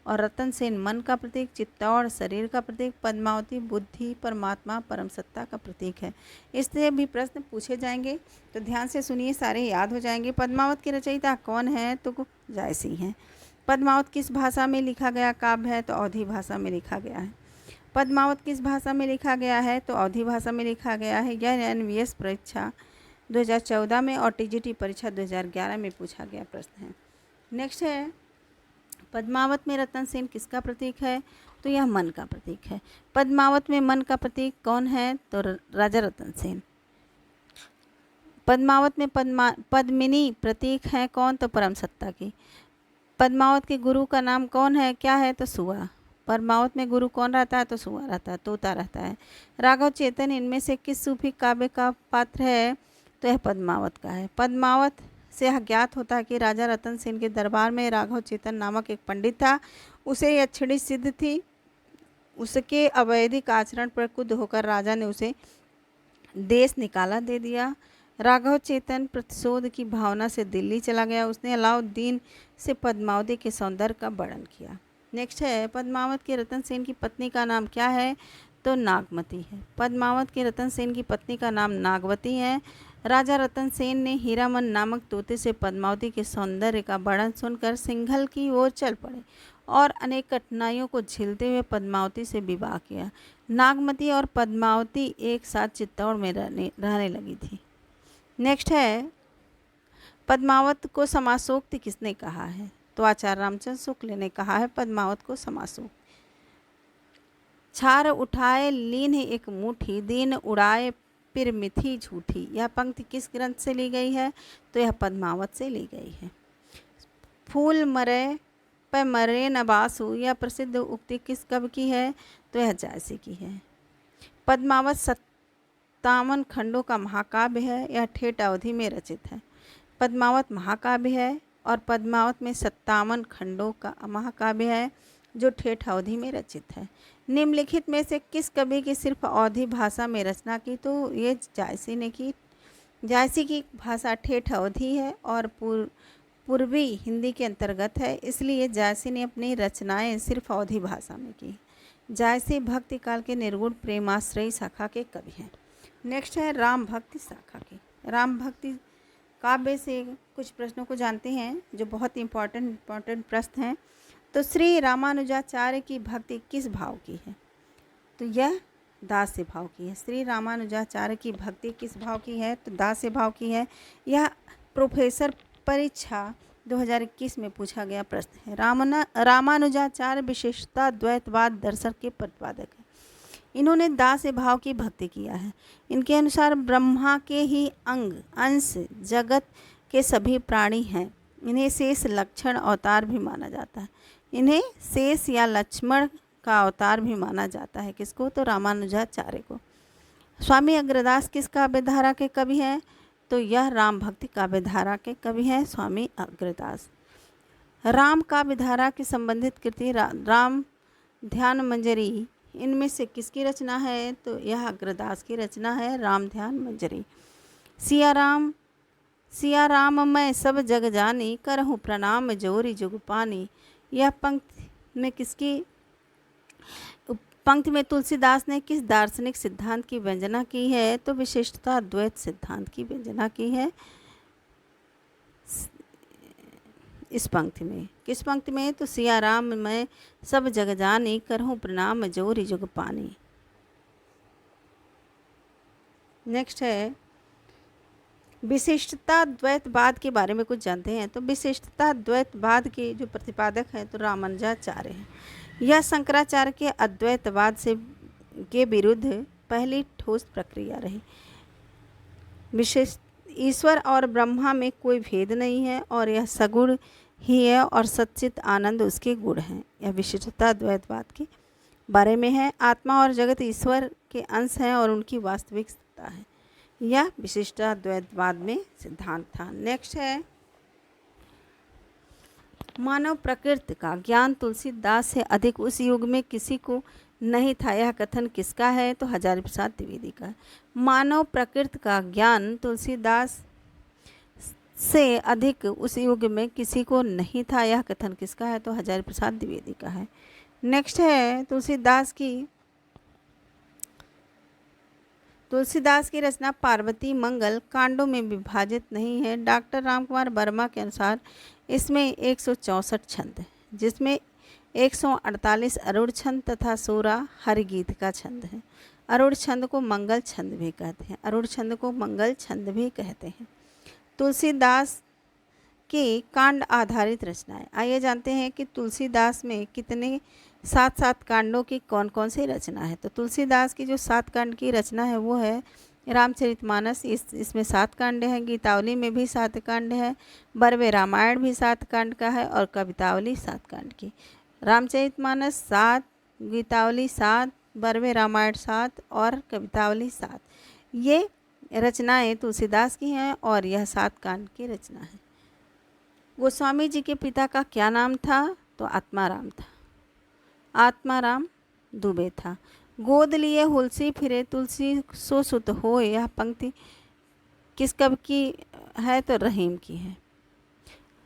और रतन सेन मन का प्रतीक, चित्तौड़ शरीर का प्रतीक, पद्मावती बुद्धि, परमात्मा, परम सत्ता का प्रतीक है। इससे भी प्रश्न पूछे जाएंगे, तो ध्यान से सुनिए, सारे याद हो जाएंगे। पद्मावत के रचयिता कौन है? तो जायसी हैं। पद्मावत किस भाषा में लिखा गया काव्य है? तो अवधी भाषा में लिखा गया है। पद्मावत किस भाषा में लिखा गया है? तो अवधी भाषा में लिखा गया है। यह एनवीएस परीक्षा 2014 में और टीजीटी परीक्षा 2011 में पूछा गया प्रश्न है। नेक्स्ट है, पद्मावत में रतन सेन किसका प्रतीक है? तो यह मन का प्रतीक है। पद्मावत में मन का प्रतीक कौन है? तो राजा रतन सेन। पद्मावत में पद्मिनी प्रतीक है कौन? तो परम सत्ता की। पद्मावत के गुरु का नाम कौन है? क्या है? तो सुआ। पद्मावत में गुरु कौन रहता है? तो सुआ रहता है, तोता रहता है। राघव चेतन इनमें से किस सूफी काव्य का पात्र है? तो यह पद्मावत का है। पद्मावत से यह ज्ञात होता है कि राजा रतन सेन के दरबार में राघव चेतन नामक एक पंडित था। उसे यह छड़ी सिद्ध थी। उसके अवैधिक आचरण पर क्रुद्ध होकर राजा ने उसे देश निकाला दे दिया। राघव चेतन प्रतिशोध की भावना से दिल्ली चला गया। उसने अलाउद्दीन से पद्मावती के सौंदर्य का वर्णन किया। नेक्स्ट है, पद्मावत के रतन सेन की पत्नी का नाम क्या है? तो नागमती है। पद्मावत के रतन सेन की पत्नी का नाम नागवती है। राजा रतन सेन ने हीरामन नामक तोते से पद्मावती के सौंदर्य का वर्णन सुनकर सिंघल की ओर चल पड़े और अनेक कठिनाइयों को झेलते हुए पद्मावती से विवाह किया। नागमती और पद्मावती एक साथ चित्तौड़ में रहने लगी थी। नेक्स्ट है, पद्मावत को समासोक्ति किसने कहा है? तो आचार्य रामचंद्र शुक्ल ने कहा है पद्मावत को समासोक्ति। छार उठाए लीन एक मुट्ठी, दीन उड़ाए फिर मिथी झूठी। यह पंक्ति किस ग्रंथ से ली गई है? तो यह पद्मावत से ली गई है। फूल मरे पे मरे न बासु, यह प्रसिद्ध उक्ति किस कवि की है? तो यह जायसी की है। पद्मावत 57 खंडों का महाकाव्य है। यह ठेठ अवधि में रचित है। पद्मावत महाकाव्य है और पद्मावत में 57 खंडों का महाकाव्य है जो ठेठ अवधि में रचित है। निम्नलिखित में से किस कवि की सिर्फ अवधी भाषा में रचना की? तो ये जायसी ने की। जायसी की भाषा ठेठ अवधि है और पूर्वी हिंदी के अंतर्गत है, इसलिए जायसी ने अपनी रचनाएं सिर्फ अवधी भाषा में की। जायसी भक्ति काल के निर्गुण प्रेमाश्रयी शाखा के कवि हैं। नेक्स्ट है, राम भक्ति शाखा के। राम भक्ति काव्य से कुछ प्रश्नों को जानते हैं जो बहुत इम्पॉर्टेंट प्रश्न हैं। तो श्री रामानुजाचार्य की भक्ति किस भाव की है? तो यह दास्य भाव की है। श्री रामानुजाचार्य की भक्ति किस भाव की है? तो दास्य भाव की है। यह प्रोफेसर परीक्षा 2021 में पूछा गया प्रश्न है। रामानुजाचार्य विशेषता द्वैतवाद दर्शन के प्रतिपादक हैं। इन्होंने दास्य भाव की भक्ति किया है। इनके अनुसार ब्रह्मा के ही अंश जगत के सभी प्राणी हैं। इन्हें शेष लक्षण अवतार भी माना जाता है। इन्हें शेष या लक्ष्मण का अवतार भी माना जाता है। किसको? तो रामानुजाचार्य को। स्वामी अग्रदास किस काव्यधारा के कवि हैं? तो यह राम भक्ति काव्यधारा के कवि हैं स्वामी अग्रदास। राम काव्यधारा की संबंधित कृति राम ध्यान मंजरी इनमें से किसकी रचना है? तो यह अग्रदास की रचना है, राम ध्यान मंजरी। सिया राम मैं सब जग जानी, करहूँ प्रणाम जोरी जुग पानी। यह पंक्ति में तुलसीदास ने किस दार्शनिक सिद्धांत की वंदना की है? तो विशिष्टता द्वैत सिद्धांत की वंदना की है इस पंक्ति में। किस पंक्ति में? तो सिया राम मैं सब जग जानी, करहूँ प्रणाम जोरी जुग पानी। नेक्स्ट है विशिष्टता द्वैतवाद के बारे में कुछ जानते हैं। तो विशिष्टता द्वैतवाद के जो प्रतिपादक हैं तो रामानुजाचार्य हैं। यह शंकराचार्य के अद्वैतवाद के विरुद्ध पहली ठोस प्रक्रिया रही। विशेष ईश्वर और ब्रह्मा में कोई भेद नहीं है और यह सगुण ही है और सच्चित आनंद उसके गुण हैं। यह विशिष्टता द्वैतवाद के बारे में है। आत्मा और जगत ईश्वर के अंश हैं और उनकी वास्तविक सत्ता है। यह विशिष्टता द्वैतवाद में सिद्धांत था। नेक्स्ट है मानव प्रकृति का ज्ञान तुलसीदास से अधिक उस युग में किसी को नहीं था। यह कथन किसका है? तो हजारी प्रसाद द्विवेदी का। मानव प्रकृति का ज्ञान तुलसीदास से अधिक उस युग में किसी को नहीं था। यह कथन किसका है? तो हजारी प्रसाद द्विवेदी का है। नेक्स्ट है तुलसीदास की रचना पार्वती मंगल कांडों में विभाजित नहीं है। डॉक्टर रामकुमार वर्मा के अनुसार इसमें 164 छंद है, जिसमें 148 अरूढ़ छंद तथा 16 हरिगीत का छंद है। अरूढ़ छंद को मंगल छंद भी कहते हैं। अरूढ़ छंद को मंगल छंद भी कहते हैं। तुलसीदास की कांड आधारित रचनाएं। आइए जानते हैं कि तुलसीदास में कितने 7 कांडों की कौन कौन सी रचना है। तो तुलसीदास की जो 7 कांड की रचना है वो है रामचरितमानस। इसमें 7 कांड हैं। गीतावली में भी 7 कांड है। बरवे रामायण भी 7 कांड का है और कवितावली 7 कांड की। रामचरितमानस 7, गीतावली 7, बरवे रामायण 7 और कवितावली 7। ये रचनाएं तुलसीदास की हैं और यह 7 कांड की रचना है। गोस्वामी जी के पिता का क्या नाम था? तो आत्माराम था। आत्माराम दुबे था। गोद लिए हुलसी फिरे तुलसी सो सुत हो। यह पंक्ति किस कवि की है? तो रहीम की है।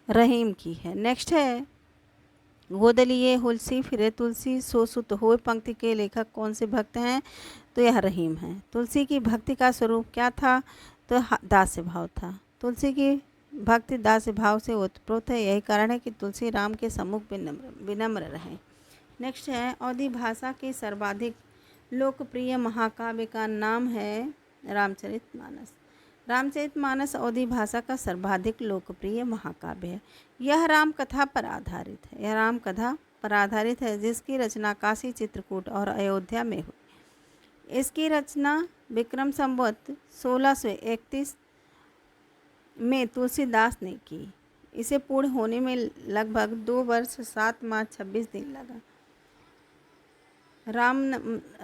रहीम की है। नेक्स्ट है गोद लिए हुलसी फिरे तुलसी सो सुत हो। पंक्ति के लेखक कौन से भक्त हैं? तो यह रहीम है। तुलसी की भक्ति का स्वरूप क्या था? तो दास्य भाव था। तुलसी की भक्ति दास्य भाव से ओतप्रोत है। यही कारण है कि तुलसी राम के सम्मुख विनम्र रहे। नेक्स्ट है अवधी भाषा के सर्वाधिक लोकप्रिय महाकाव्य का नाम है रामचरितमानस। रामचरितमानस अवधी भाषा का सर्वाधिक लोकप्रिय महाकाव्य है। यह राम कथा पर आधारित है। यह राम कथा पर आधारित है जिसकी रचना काशी, चित्रकूट और अयोध्या में हुई। इसकी रचना विक्रम संवत 1631 में तुलसीदास ने की। इसे पूर्ण होने में लगभग 2 वर्ष 7 माह 26 दिन लगा।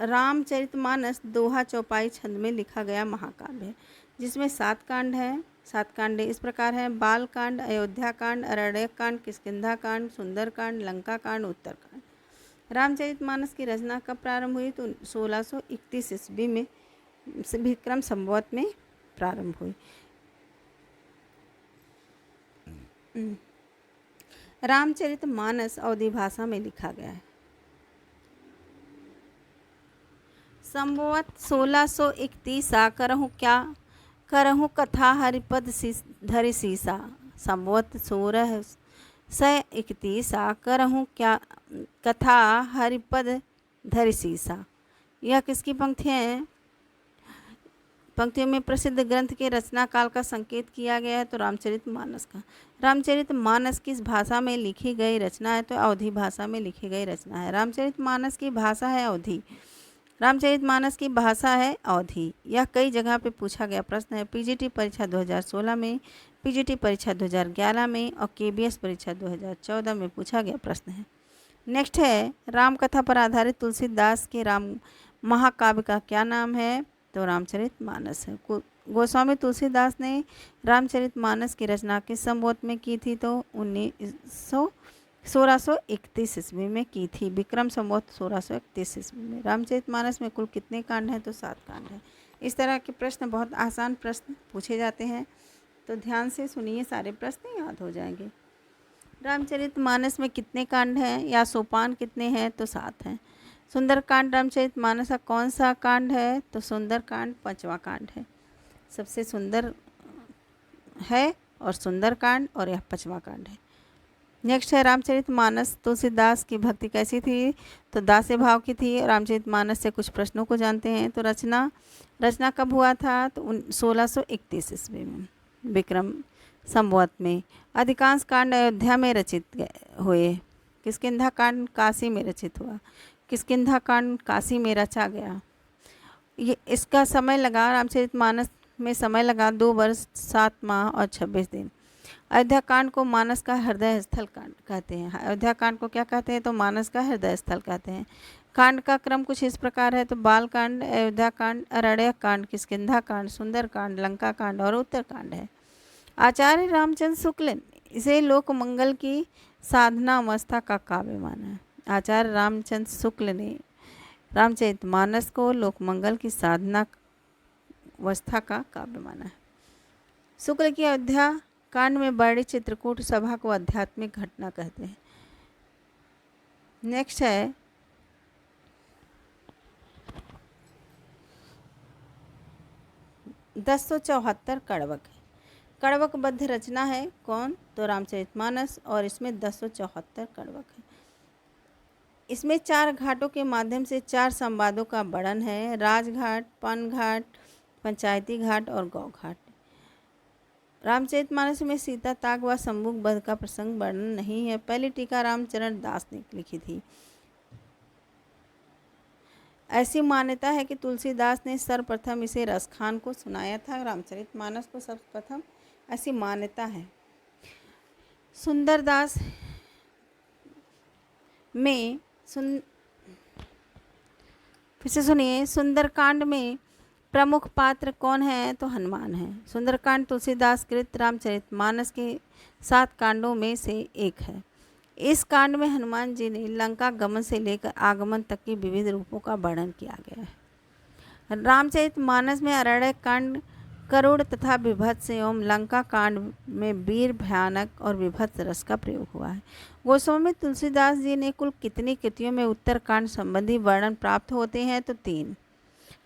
रामचरितमानस दोहा चौपाई छंद में लिखा गया महाकाव्य है, जिसमें 7 कांड हैं। 7 कांड इस प्रकार हैं: बाल कांड, अयोध्या कांड, अरण्यक कांड, किष्किंधा कांड, सुंदर कांड, लंका कांड, उत्तर कांड। रामचरितमानस की रचना कब प्रारंभ हुई? तो 1631 ईस्वी में विक्रम संवत में प्रारंभ हुई। रामचरितमानस अवधी भाषा में लिखा गया है। संवत 1631 करहूँ कथा हरिपद धरि सीसा। संवत 1631 करहूँ क्या कथा हरिपद धरि सीसा। यह किसकी पंक्तियाँ हैं? पंक्तियों में प्रसिद्ध ग्रंथ के रचना काल का संकेत किया गया है तो रामचरितमानस का। रामचरितमानस किस भाषा में लिखी गई रचना है? तो अवधी भाषा में लिखी गई रचना है। रामचरितमानस की भाषा है अवधी। रामचरितमानस की भाषा है अवधी। यह कई जगह पे पूछा गया प्रश्न है। पीजीटी परीक्षा 2016 में, पीजीटी परीक्षा 2011 में और केबीएस परीक्षा 2014 में पूछा गया प्रश्न है। नेक्स्ट है, राम कथा पर आधारित तुलसीदास के राम महाकाव्य का क्या नाम है? तो रामचरितमानस है। गोस्वामी तुलसीदास ने रामचरितमानस की रचना किस संवत में की थी? तो 1631 ईस्वी में की थी। विक्रम संवत 1631 ईस्वी में। रामचरितमानस में कुल कितने कांड हैं? तो 7 कांड हैं। इस तरह के प्रश्न, बहुत आसान प्रश्न पूछे जाते हैं, तो ध्यान से सुनिए, सारे प्रश्न याद हो जाएंगे। रामचरितमानस में कितने कांड हैं या सोपान कितने हैं? तो 7 हैं। सुंदरकांड रामचरितमानस का कौन सा कांड है? तो सुंदरकांड 5वां कांड है। सबसे सुंदर है और सुंदरकांड, और यह 5वां कांड है। नेक्स्ट है, रामचरितमानस तुलसीदास की भक्ति कैसी थी? तो दास्य भाव की थी। रामचरितमानस से कुछ प्रश्नों को जानते हैं। तो रचना कब हुआ था? तो 1631 ईस्वी में, विक्रम संवत में। अधिकांश कांड अयोध्या में रचित हुए। किष्किंधा कांड काशी में रचित हुआ। किष्किंधा कांड काशी में रचा गया। ये इसका समय लगा, रामचरितमानस में समय लगा 2 वर्ष 7 माह और 26 दिन। अयोध्या कांड को मानस का हृदय स्थल कांड कहते हैं। अयोध्या कांड को क्या कहते हैं? तो मानस का हृदय स्थल कहते हैं। कांड का क्रम कुछ इस प्रकार है। तो बाल कांड, अयोध्या कांड, अरण्यक कांड, किष्किंधा कांड, सुंदर कांड, लंका कांड और उत्तर कांड है। आचार्य रामचंद्र शुक्ल इसे लोक मंगल की साधना अवस्था का काव्य माना है। आचार्य रामचंद्र शुक्ल ने रामचरितमानस को लोकमंगल की साधना अवस्था का काव्य माना है। शुक्ल की अयोध्या कांड में वर्णित चित्रकूट सभा को आध्यात्मिक घटना कहते हैं। नेक्स्ट है, दस 174 कड़वक है। कड़वकबद्ध रचना है कौन? तो रामचरितमानस, और इसमें 1074 कड़वक है। इसमें 4 घाटों के माध्यम से 4 संवादों का वर्णन है। राजघाट, पन घाट, पंचायती घाट और गौ घाट। रामचरितमानस में सीता ताग व सम्मुख वध का प्रसंग वर्णन नहीं है। पहली टीका रामचरण दास ने लिखी थी। ऐसी मान्यता है कि तुलसीदास ने सर्वप्रथम इसे रसखान को सुनाया था, रामचरितमानस को सर्वप्रथम, ऐसी मान्यता है। सुंदरदास में फिर से सुनिए, सुंदरकांड में प्रमुख पात्र कौन है? तो हनुमान है। सुंदरकांड तुलसीदास कृत रामचरितमानस के 7 कांडों में से एक है। इस कांड में हनुमान जी ने लंका गमन से लेकर आगमन तक के विविध रूपों का वर्णन किया गया है। रामचरितमानस में अरण्यक कांड करुण तथा विभत्स एवं लंका कांड में वीर, भयानक और विभत्स रस का प्रयोग हुआ है। गोस्वामी तुलसीदास जी ने कुल कितनी कृतियों में उत्तरकांड संबंधी वर्णन प्राप्त होते हैं? तो 3।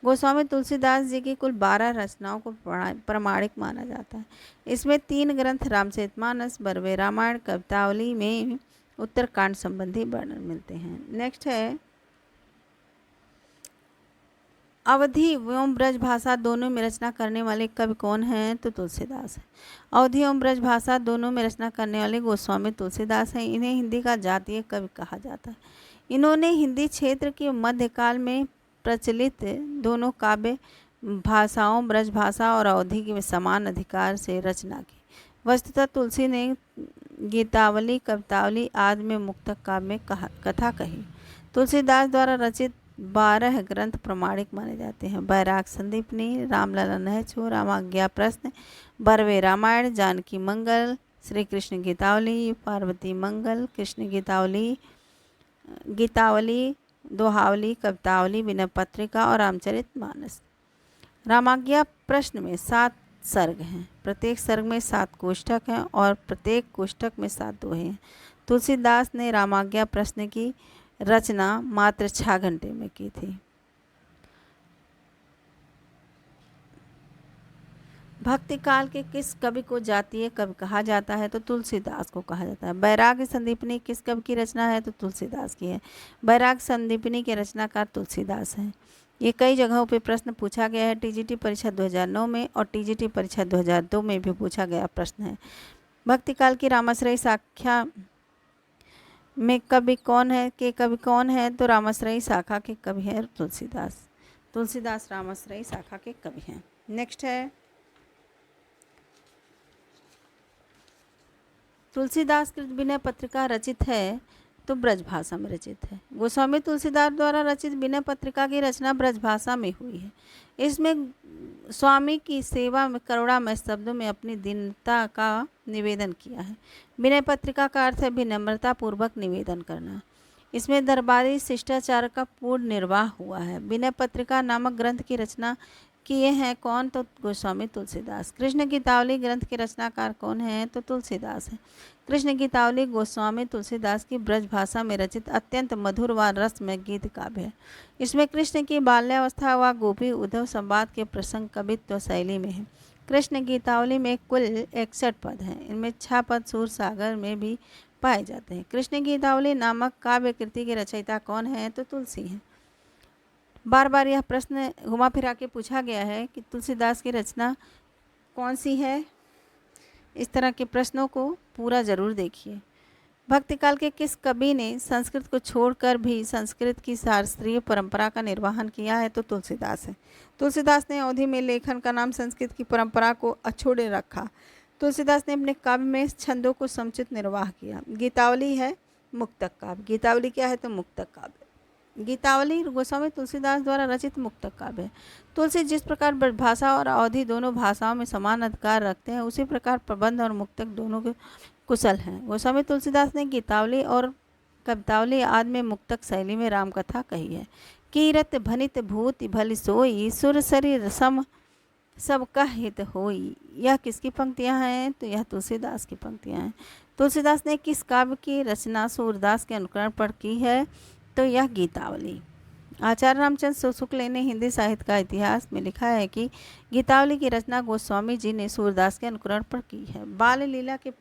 गोस्वामी तुलसीदास जी की कुल 12 रचनाओं को प्रामाणिक माना जाता है। इसमें 3 ग्रंथ रामचरितमानस, बरवे रामायण, कवितावली में उत्तरकांड संबंधी वर्णन मिलते हैं। नेक्स्ट है, अवधि एवं ब्रज भाषा दोनों में रचना करने वाले कवि कौन हैं? तो तुलसीदास है। अवधि एवं ब्रज भाषा दोनों में रचना करने वाले गोस्वामी तुलसीदास हैं। इन्हें हिंदी का जातीय कवि कहा जाता है। इन्होंने हिंदी क्षेत्र के मध्यकाल में प्रचलित दोनों काव्य भाषाओं, ब्रज भाषा और अवधि के समान अधिकार से रचना की। वस्तुतः तुलसी ने गीतावली, कवितावली आदि में मुक्तक काव्य में कथा कही। तुलसीदास द्वारा रचित 12 ग्रंथ प्रमाणिक माने जाते हैं। बैराग संदीपनी, रामलला नहचो, रामाज्ञा प्रश्न, बरवे रामायण, जानकी मंगल, श्री कृष्ण गीतावली, पार्वती मंगल, कृष्ण गीतावली, दोहावली, कवितावली, विनय पत्रिका और रामचरितमानस। रामाज्ञा प्रश्न में 7 सर्ग हैं। प्रत्येक सर्ग में 7 कोष्ठक हैं और प्रत्येक कोष्ठक में 7 दोहे हैं। तुलसीदास ने रामाज्ञा प्रश्न की रचना मात्र 6 घंटे में की थी। भक्ति काल के किस कवि को जातीय कवि कहा जाता है? तो तुलसीदास को कहा जाता है। बैराग्य संदीपनी किस कवि की रचना है? तो तुलसीदास की है। बैराग्य संदीपनी के रचनाकार तुलसीदास हैं। ये कई जगहों पे प्रश्न पूछा गया है। टीजीटी परीक्षा 2009 में और टीजीटी परीक्षा 2002 में भी पूछा गया प्रश्न है। भक्ति काल की रामाश्रयी शाखा में कवि कौन है? तो रामाश्रयी शाखा के कवि हैं तुलसीदास। तुलसीदास रामाश्रयी शाखा के कवि हैं। नेक्स्ट है, तुलसीदास कृत विनय पत्रिका रचित है? तो ब्रजभाषा में रचित है। गोस्वामी तुलसीदास द्वारा रचित विनय पत्रिका की रचना ब्रजभाषा में हुई है। इसमें स्वामी की सेवा में करुणामय शब्दों में अपनी दीनता का निवेदन किया है। विनय पत्रिका का अर्थ है विनम्रता पूर्वक निवेदन करना। इसमें दरबारी शिष्टाचार का पूर्ण निर्वाह हुआ है। विनय पत्रिका नामक ग्रंथ की रचना किए हैं कौन? तो गोस्वामी तुलसीदास। कृष्ण गीतावली ग्रंथ के रचनाकार कौन है? तो तुलसीदास है। कृष्ण गीतावली गोस्वामी तुलसीदास की ब्रज भाषा में रचित अत्यंत मधुर व रसमय गीत काव्य है। इसमें कृष्ण की बाल्यावस्था व गोपी उद्धव संवाद के प्रसंग कवित्व शैली में है। कृष्ण गीतावली में कुल 61 पद हैं। इनमें 6 पद सूर सागर में भी पाए जाते हैं। कृष्ण गीतावली नामक काव्य कृति के रचयिता कौन है? तो तुलसी हैं। बार बार यह प्रश्न घुमा फिरा के पूछा गया है कि तुलसीदास की रचना कौन सी है। इस तरह के प्रश्नों को पूरा ज़रूर देखिए। भक्ति काल के किस कवि ने संस्कृत को छोड़कर भी संस्कृत की शास्त्रीय परंपरा का निर्वहन किया है? तो तुलसीदास है। तुलसीदास ने अवधि में लेखन का नाम संस्कृत की परंपरा को अछोड़े रखा। तुलसीदास ने अपने काव्य में छंदों को समुचित निर्वाह किया। गीतावली है मुक्तक काव्य। गीतावली क्या है? तो मुक्तक काव्य। गीतावली गोस्वामी तुलसीदास द्वारा रचित मुक्तक काव्य है। तुलसी जिस प्रकार ब्रजभाषा और अवधि दोनों भाषाओं में समान अधिकार रखते हैं, उसी प्रकार प्रबंध और मुक्तक दोनों के कुशल हैं। गोस्वामी तुलसीदास ने गीतावली और कवितावली आदि में मुक्तक शैली में रामकथा कही है। कीरत भनित भूति भली सोई, सुर शरीर सम सबका हित होई। यह किसकी पंक्तियां हैं? तो यह तुलसीदास की पंक्तियां हैं। तुलसीदास ने किस काव्य की रचना सूरदास के अनुकरण पर की है? तो यह गीतावली। आचार्य रामचंद्र शुक्ल ने हिंदी साहित्य का इतिहास में लिखा है कि गीतावली की रचना गोस्वामी जी ने सूरदास के अनुकरण पर की है। बाल लीला के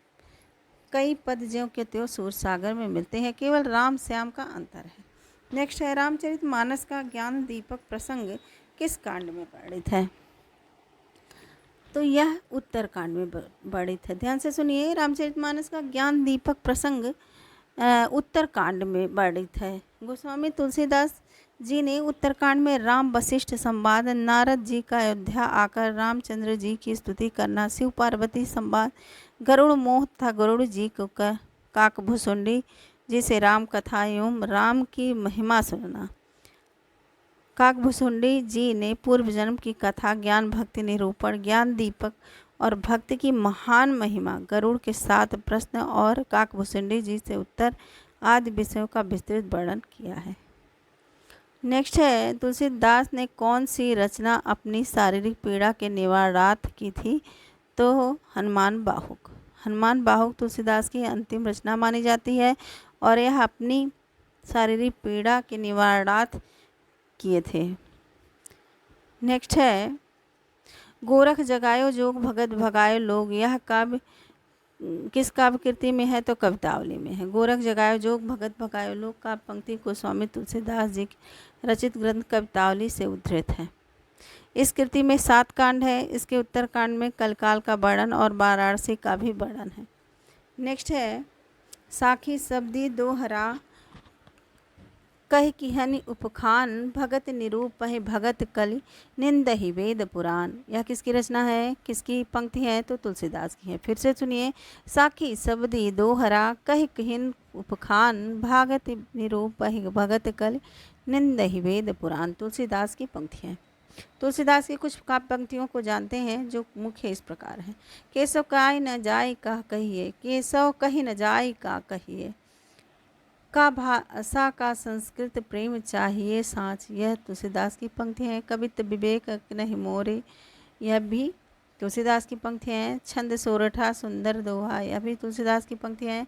कई पद ज्यों के त्यों सूर सागर में मिलते हैं, केवल राम श्याम का अंतर है। नेक्स्ट है, रामचरितमानस का ज्ञान दीपक प्रसंग किस कांड में वर्णित है? तो यह उत्तर कांड में वर्णित है। ध्यान से सुनिए, रामचरितमानस का ज्ञान दीपक प्रसंग उत्तर कांड में वर्णित है। गोस्वामी तुलसीदास जी ने उत्तरकांड में राम वशिष्ठ संवाद, नारद जी का अयोध्या आकर रामचंद्र जी की स्तुति करना, शिव पार्वती संवाद, गरुड़ मोह तथा गरुड़ जी को काकभुसुंडी जी से राम कथा एवं राम की महिमा सुनना। काकभुसुंडी जी ने पूर्व जन्म की कथा, ज्ञान भक्ति निरूपण, ज्ञान दीपक और भक्ति की महान महिमा, गरुड़ के 7 प्रश्न और काकभुसुंडी जी से उत्तर आदि विषयों का विस्तृत वर्णन किया है। नेक्स्ट है, तुलसीदास ने कौन सी रचना अपनी शारीरिक पीड़ा के निवारणार्थ की थी? तो हनुमान बाहुक। हनुमान बाहुक तुलसीदास की अंतिम रचना मानी जाती है और यह अपनी शारीरिक पीड़ा के निवारणार्थ किए थे। नेक्स्ट है, गोरख जगायो जोग भगत भगायो लोग। यह काव्य किस काव्य कृति में है? तो कवितावली में है। गोरख जगायो जोग भगत भगायो लोग का पंक्ति गोस्वामी तुलसीदास जी की रचित ग्रंथ कवितावली से उद्धृत है। इस कृति में 7 कांड है। इसके उत्तरकांड में कलकाल का वर्णन और वाराणसी का भी वर्णन है। नेक्स्ट है, साखी शब्दी दोहरा कह किहनि उपखान, भगत निरूपहि भगत कलि निंदहि वेद पुराण। यह किसकी रचना है? किसकी पंक्ति है? तो तुलसीदास की है। फिर से सुनिए, साखी शब्दी दोहरा कह किहनि उपखान, भगत निरूपहि भगत कलि निंदहि वेद पुराण। तुलसीदास की पंक्ति है। तुलसीदास की कुछ काव्य पंक्तियों को जानते हैं जो मुख्य इस प्रकार है। केशव काय न जाय कह कहिए, केशव कही न जाय का कहिए, का भाषा का संस्कृत प्रेम चाहिए साँच। यह तुलसीदास की पंक्ति है। कवित्व विवेक नहीं मोरे, यह भी तुलसीदास की पंक्ति है। छंद सोरठा सुंदर दोहा, यह भी तुलसीदास की पंक्ति है।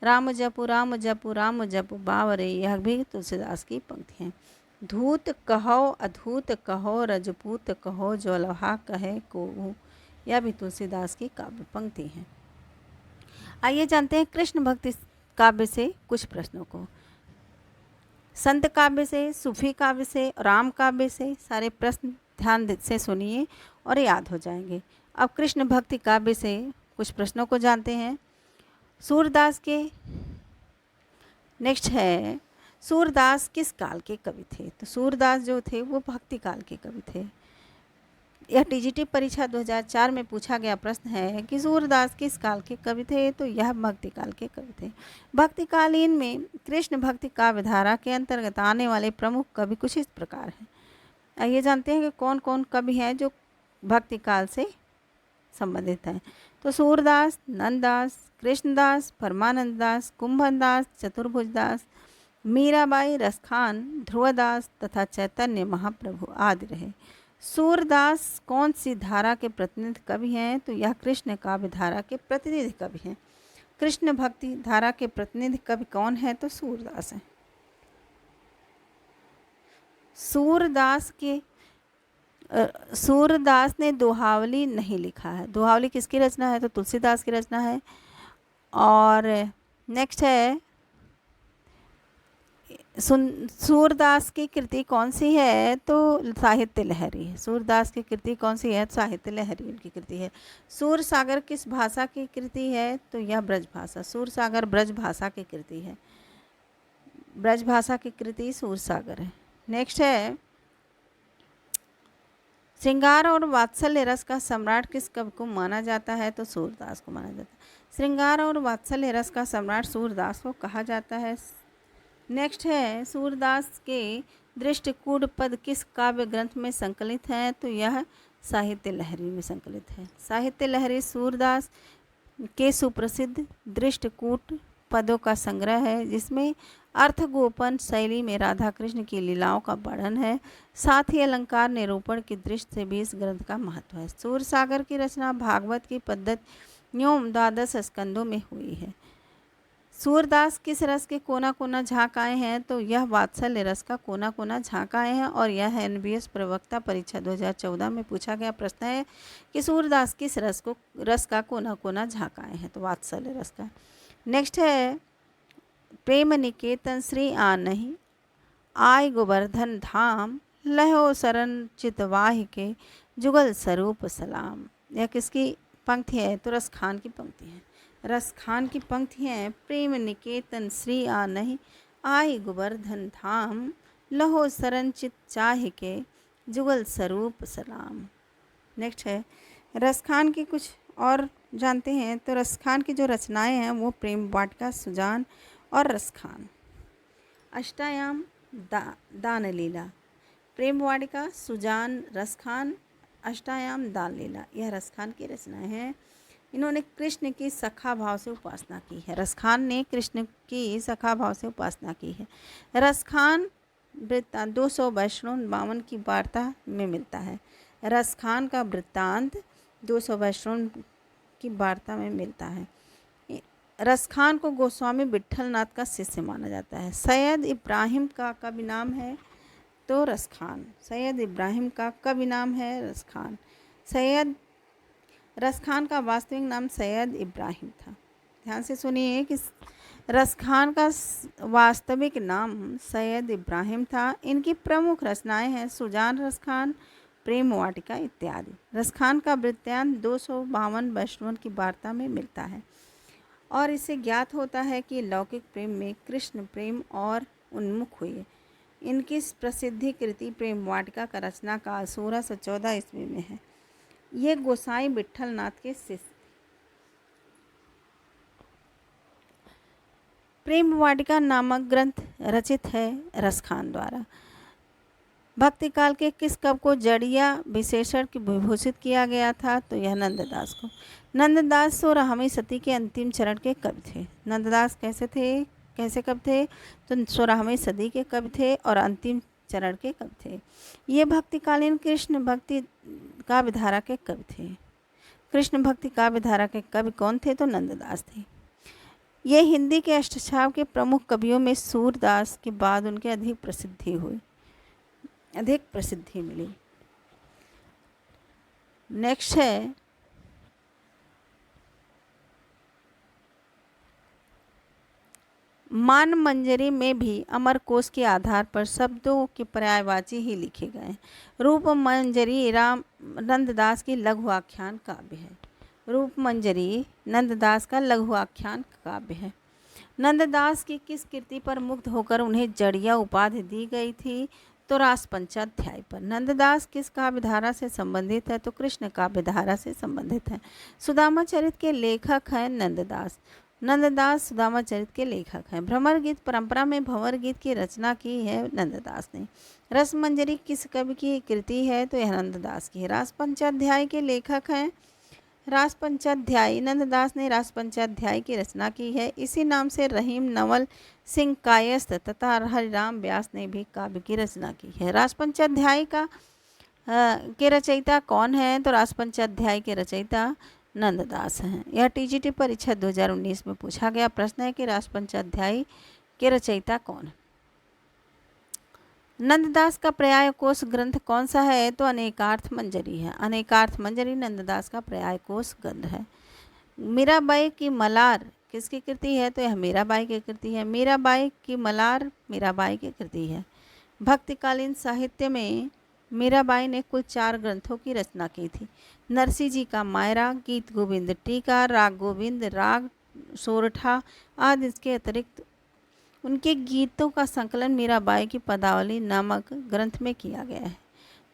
राम जपु राम जपु राम जपु बावरे, यह भी तुलसीदास की पंक्ति है। धूत कहो अधूत कहो रजपूत कहो ज्वलहा कहे कोहू, यह भी तुलसीदास की काव्य पंक्ति है। आइए जानते हैं कृष्ण भक्ति काव्य से कुछ प्रश्नों को। संत काव्य से, सूफी काव्य से, राम काव्य से सारे प्रश्न ध्यान से सुनिए और याद हो जाएंगे। अब कृष्ण भक्ति काव्य से कुछ प्रश्नों को जानते हैं। सूरदास के नेक्स्ट है, सूरदास किस काल के कवि थे? तो सूरदास जो थे वो भक्ति काल के कवि थे। यह टीजीटी परीक्षा 2004 में पूछा गया प्रश्न है कि सूरदास किस काल के कवि थे? तो यह भक्ति काल के कवि थे। भक्तिकालीन में कृष्ण भक्ति काव्य धारा के अंतर्गत आने वाले प्रमुख कवि कुछ इस प्रकार हैं। आइए जानते हैं कि कौन कौन कवि हैं जो भक्ति काल से संबंधित हैं। तो सूरदास, नंददास, कृष्णदास, परमानंद दास, कुंभन दास, चतुर्भुज दास, मीराबाई, रसखान, ध्रुवदास तथा चैतन्य महाप्रभु आदि रहे। सूरदास कौन सी धारा के प्रतिनिधि कवि हैं? तो यह कृष्ण काव्य धारा के प्रतिनिधि कवि हैं। कृष्ण भक्ति धारा के प्रतिनिधि कवि कौन है? तो सूरदास हैं। सूरदास ने दोहावली नहीं लिखा है। दोहावली किसकी रचना है? तो तुलसीदास की रचना है। और नेक्स्ट है, सूरदास की कृति कौन सी है? तो साहित्य लहरी है। सूरदास की कृति कौन सी है? साहित्य लहरी उनकी कृति है। सूर सागर किस भाषा की कृति है? तो यह ब्रज भाषा। सूर सागर ब्रज भाषा की कृति है। ब्रज भाषा की कृति सूर सागर है। नेक्स्ट है, श्रृंगार और वात्सल्य रस का सम्राट किस कवि को माना जाता है? तो सूरदास को माना जाता है। श्रृंगार और वात्सल्य रस का सम्राट सूरदास को कहा जाता है। नेक्स्ट है, सूरदास के दृष्टिकूट पद किस काव्य ग्रंथ में संकलित हैं? तो यह साहित्य लहरी में संकलित है। साहित्य लहरी सूरदास के सुप्रसिद्ध दृष्टिकूट पदों का संग्रह है, जिसमें अर्थगोपन शैली में राधा कृष्ण की लीलाओं का वर्णन है। साथ ही अलंकार निरूपण की दृष्टि से भी इस ग्रंथ का महत्व है। सूरसागर की रचना भागवत की पद्धतियों 12 स्कंदों में हुई है। सूरदास किस रस के कोना कोना झाँक आए हैं? तो यह वात्सल्य रस का कोना कोना झाँक आए हैं। और यह एनबीएस प्रवक्ता परीक्षा 2014 में पूछा गया प्रश्न है कि सूरदास किस रस का कोना कोना झाँक आए हैं? तो वात्सल्य रस का। नेक्स्ट है, प्रेम निकेतन श्री आनहि आय गोवर्धन धाम, लहो शरण चितवाहि के जुगल स्वरूप सलाम। यह किसकी पंक्ति है? तो रसखान की पंक्ति है। रसखान की पंक्ति है, प्रेम निकेतन श्री आनहि आय गोवर्धन धाम, लहो शरण चित चाहि के जुगल स्वरूप सलाम। नेक्स्ट है, रसखान की कुछ और जानते हैं। तो रसखान की जो रचनाएं हैं वो प्रेम वाटिका, सुजान और रसखान। अष्टायाम दान लीला, प्रेम वाटिका, सुजान, रसखान, अष्टायाम दान लीला, यह रसखान की रचनाएं हैं। इन्होंने कृष्ण की सखा भाव से उपासना की है। रसखान ने कृष्ण की सखा भाव से उपासना की है। रसखान वृत्तांत 252 की वार्ता में मिलता है। रसखान का वृत्तांत 252 की वार्ता में मिलता है। रसखान को गोस्वामी विट्ठलनाथ का शिष्य माना जाता है। सैयद इब्राहिम का कवि नाम है तो रसखान। सैयद इब्राहिम का कवि नाम है रसखान। रसखान का वास्तविक नाम सैयद इब्राहिम था। ध्यान से सुनिए कि रसखान का वास्तविक नाम सैयद इब्राहिम था। इनकी प्रमुख रचनाएं हैं सुजान, रसखान, प्रेम वाटिका इत्यादि। रसखान का वृत्तांत 252 वैष्णवन की वार्ता में मिलता है और इससे ज्ञात होता है कि लौकिक प्रेम में कृष्ण प्रेम और उन्मुख हुए। इनकी प्रसिद्धि कृति प्रेम वाटिका का रचना काल 1614 ईस्वी में है। ये गोसाई विट्ठलनाथ के शिष्य। प्रेम वाटिका नामक ग्रंथ रचित है रसखान द्वारा। भक्ति काल के किस कवि को जड़िया विशेषण की विभूषित किया गया था? तो यह नंददास को। नंददास 16वीं सदी के अंतिम चरण के कवि थे। नंददास कैसे कवि थे? तो 16वीं सदी के कवि थे और अंतिम चरण के कवि थे। ये भक्तिकालीन कृष्ण भक्ति काव्य धारा के कवि थे। कृष्ण भक्ति काव्य धारा के कवि कौन थे? तो नंददास थे। ये हिंदी के अष्टछाव के प्रमुख कवियों में सूरदास के बाद उनके अधिक प्रसिद्धि मिली। नेक्स्ट है, मानमंजरी में भी अमरकोश के आधार पर शब्दों के पर्यायवाची ही लिखे गए हैं। रूपमंजरी राम नंददास की लघु आख्यान काव्य है। रूपमंजरी नंददास का लघु आख्यान काव्य है। नंददास की किस कृति पर मुग्ध होकर उन्हें जड़िया उपाधि दी गई थी? तो रास पंचाध्याय पर। नंददास किस काव्यधारा से संबंधित है? तो कृष्ण काव्यधारा से संबंधित है। सुदामा चरित के लेखक हैं नंददास। नंददास सुदामा चरित के लेखक हैं। भ्रमर गीत परंपरा में भंवर गीत की रचना की है नंददास ने। रसमंजरी किस कवि की कृति है? तो यह नंददास की है। रास पंचाध्याय के लेखक हैं रास पंचाध्याय। नंददास ने रास पंचाध्याय की रचना की है। इसी नाम से रहीम नवल सिंह कायस्थ तथा हरिराम व्यास ने भी काव्य की रचना की है। रास पंचाध्याय के रचयिता कौन है? तो रास पंचाध्याय के रचयिता नंददास हैं। यह टीजीटी परीक्षा 2019 में पूछा गया प्रश्न है कि रास पंचाध्याय के रचयिता कौन है। नंददास का पर्याय कोश ग्रंथ कौन सा है? तो अनेकार्थ मंजरी है। अनेकार्थ मंजरी नंददास का पर्याय कोश ग्रंथ है। मीराबाई की मलार किसकी कृति है? तो यह मीराबाई की कृति है। मीराबाई की मलार मीराबाई की कृति है। भक्तिकालीन साहित्य में मीराबाई ने कुल 4 ग्रंथों की रचना की थी। नरसिंह जी का मायरा, गीत गोविंद टीका, राग गोविंद, राग सोरठा आदि। इसके अतिरिक्त उनके गीतों का संकलन मीराबाई की पदावली नामक ग्रंथ में किया गया है,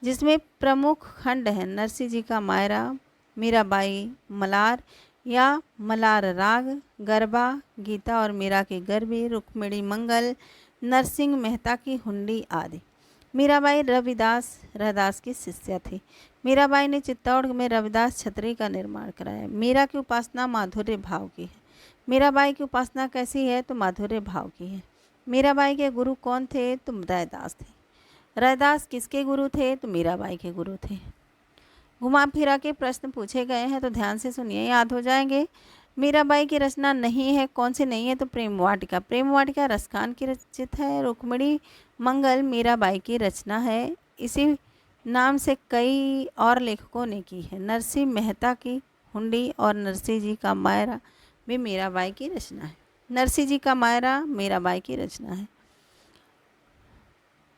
जिसमें प्रमुख खंड हैं नरसिंह जी का मायरा, मीराबाई मलार या मलार राग, गरबा, गीता और मीरा की गरबी, रुक्मिणी मंगल, नरसिंह मेहता की हुंडी आदि। मीराबाई रविदास की शिष्या थी। मीराबाई ने चित्तौड़ में रविदास छतरी का निर्माण कराया। मीरा की उपासना माधुर्य भाव की है। मीराबाई की उपासना कैसी है? तो माधुर्य भाव की है। मीराबाई के गुरु कौन थे? तो रैदास थे। रैदास किसके गुरु थे? तो मीराबाई के गुरु थे। घुमा फिरा के प्रश्न पूछे गए हैं तो ध्यान से सुनिए, याद हो जाएंगे। मीराबाई की रचना नहीं है, कौन सी नहीं है? तो प्रेम वाटिका। प्रेम वाटिका रसखान की रचित है। रुक्मिणी मंगल मीराबाई की रचना है। इसी नाम से कई और लेखकों ने की है। नरसिंह मेहता की हुंडी और नरसिंह जी का मायरा भी मीराबाई की रचना है। नरसिंह जी का मायरा मीराबाई की रचना है।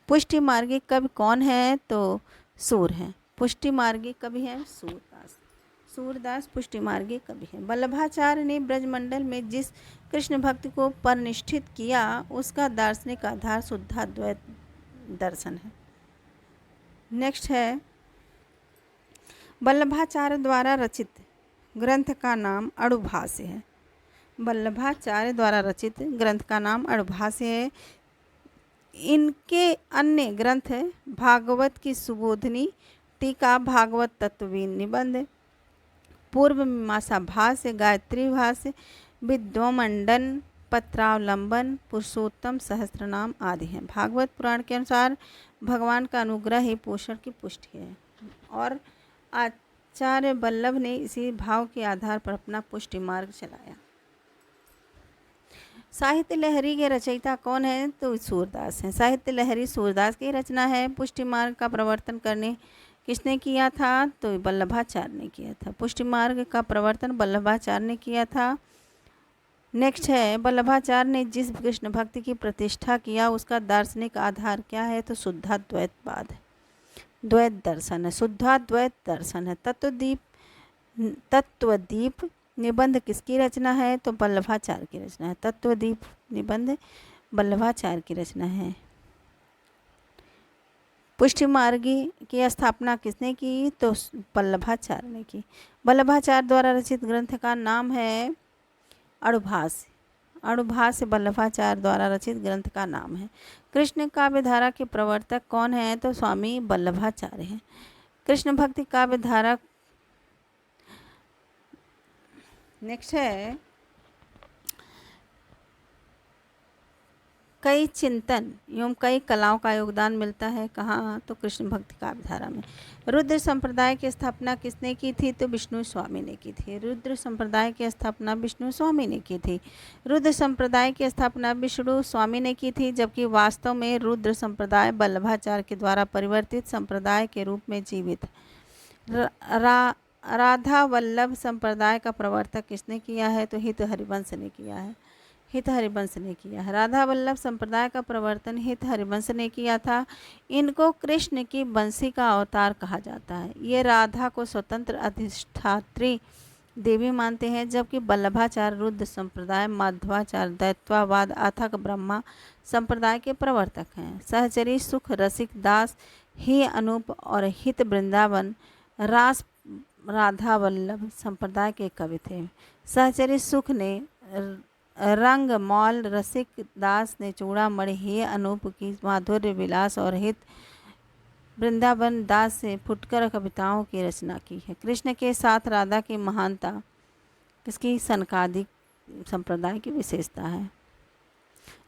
पुष्टि मार्गी कवि कौन है? तो सूर हैं। पुष्टि मार्गी कवि हैं सूरदास। सूरदास पुष्टि मार्गी कवि हैं। वल्लभाचार्य ने ब्रजमंडल में जिस कृष्ण भक्त को परिनिष्ठित किया उसका दार्शनिक आधार शुद्धाद्वैत दर्शन है। नेक्स्ट है, वल्लभाचार्य द्वारा रचित ग्रंथ का नाम अणुभाष्य है। वल्लभाचार्य द्वारा रचित ग्रंथ का नाम अणुभाष्य है। इनके अन्य ग्रंथ भागवत की सुबोधनी टीका, भागवत तत्ववीन निबंध, पूर्व मीमांसा भाष्य, गायत्री भाष्य, विद्वमंडन, पत्रावलंबन, पुरुषोत्तम सहस्त्रनाम आदि हैं। भागवत पुराण के अनुसार भगवान का अनुग्रह ही पोषण की पुष्टि है और आचार्य वल्लभ ने इसी भाव के आधार पर अपना पुष्टि मार्ग चलाया। साहित्य लहरी के रचयिता कौन है? तो सूरदास हैं। साहित्य लहरी सूरदास की रचना है। पुष्टि मार्ग का प्रवर्तन करने किसने किया था? तो वल्लभाचार्य ने किया था। पुष्टि मार्ग का प्रवर्तन वल्लभाचार्य ने किया था। नेक्स्ट है, वल्लभाचार्य ने जिस कृष्ण भक्ति की प्रतिष्ठा किया उसका दार्शनिक आधार क्या है? तो शुद्धाद्वैतवाद है, द्वैत दर्शन है, शुद्धाद्वैत दर्शन है। तत्वदीप निबंध किसकी रचना है? तो वल्लभाचार्य की रचना है। तत्वदीप निबंध वल्लभाचार्य की रचना है। पुष्टि मार्गी की स्थापना किसने की? तो वल्लभाचार्य ने की। वल्लभाचार्य द्वारा रचित ग्रंथ का नाम है अणुभाष्य। अणुभाष्य वल्लभाचार्य द्वारा रचित ग्रंथ का नाम है। कृष्ण काव्यधारा के प्रवर्तक कौन है? तो स्वामी वल्लभाचार्य हैं। कृष्ण भक्ति काव्यधारा। नेक्स्ट है, कई चिंतन एवं कई कलाओं का योगदान मिलता है कहाँ? तो कृष्ण भक्ति काव्यधारा में। रुद्र संप्रदाय की स्थापना किसने की थी? तो विष्णु स्वामी ने की थी। रुद्र संप्रदाय की स्थापना विष्णु स्वामी ने की थी। रुद्र संप्रदाय की स्थापना विष्णु स्वामी ने की थी, जबकि वास्तव में रुद्र संप्रदाय वल्लभाचार्य के द्वारा परिवर्तित संप्रदाय के रूप में जीवित। राधा वल्लभ संप्रदाय का प्रवर्तक किसने किया है? तो हित हरिवंश ने किया है। हित हरिवंश ने किया है। राधा वल्लभ संप्रदाय का प्रवर्तन हित हरिवंश ने किया था। इनको कृष्ण की बंसी का अवतार कहा जाता है। ये राधा को स्वतंत्र अधिष्ठात्री देवी मानते हैं, जबकि वल्लभाचार्य रुद्र संप्रदाय, माधवाचार्य दैत्वावाद, अथक ब्रह्मा संप्रदाय के प्रवर्तक हैं। सहचरी सुख रसिक दास ही अनूप और हित वृंदावन रास राधा वल्लभ संप्रदाय के कवि थे। सहचरी सुख ने रंग मौल, रसिक दास ने चूड़ामणि, हे अनूप की माधुर्य विलास और हित वृंदावन दास से फुटकर कविताओं की रचना की है। कृष्ण के साथ राधा की महानता किसकी? सनकादिक संप्रदाय की विशेषता है।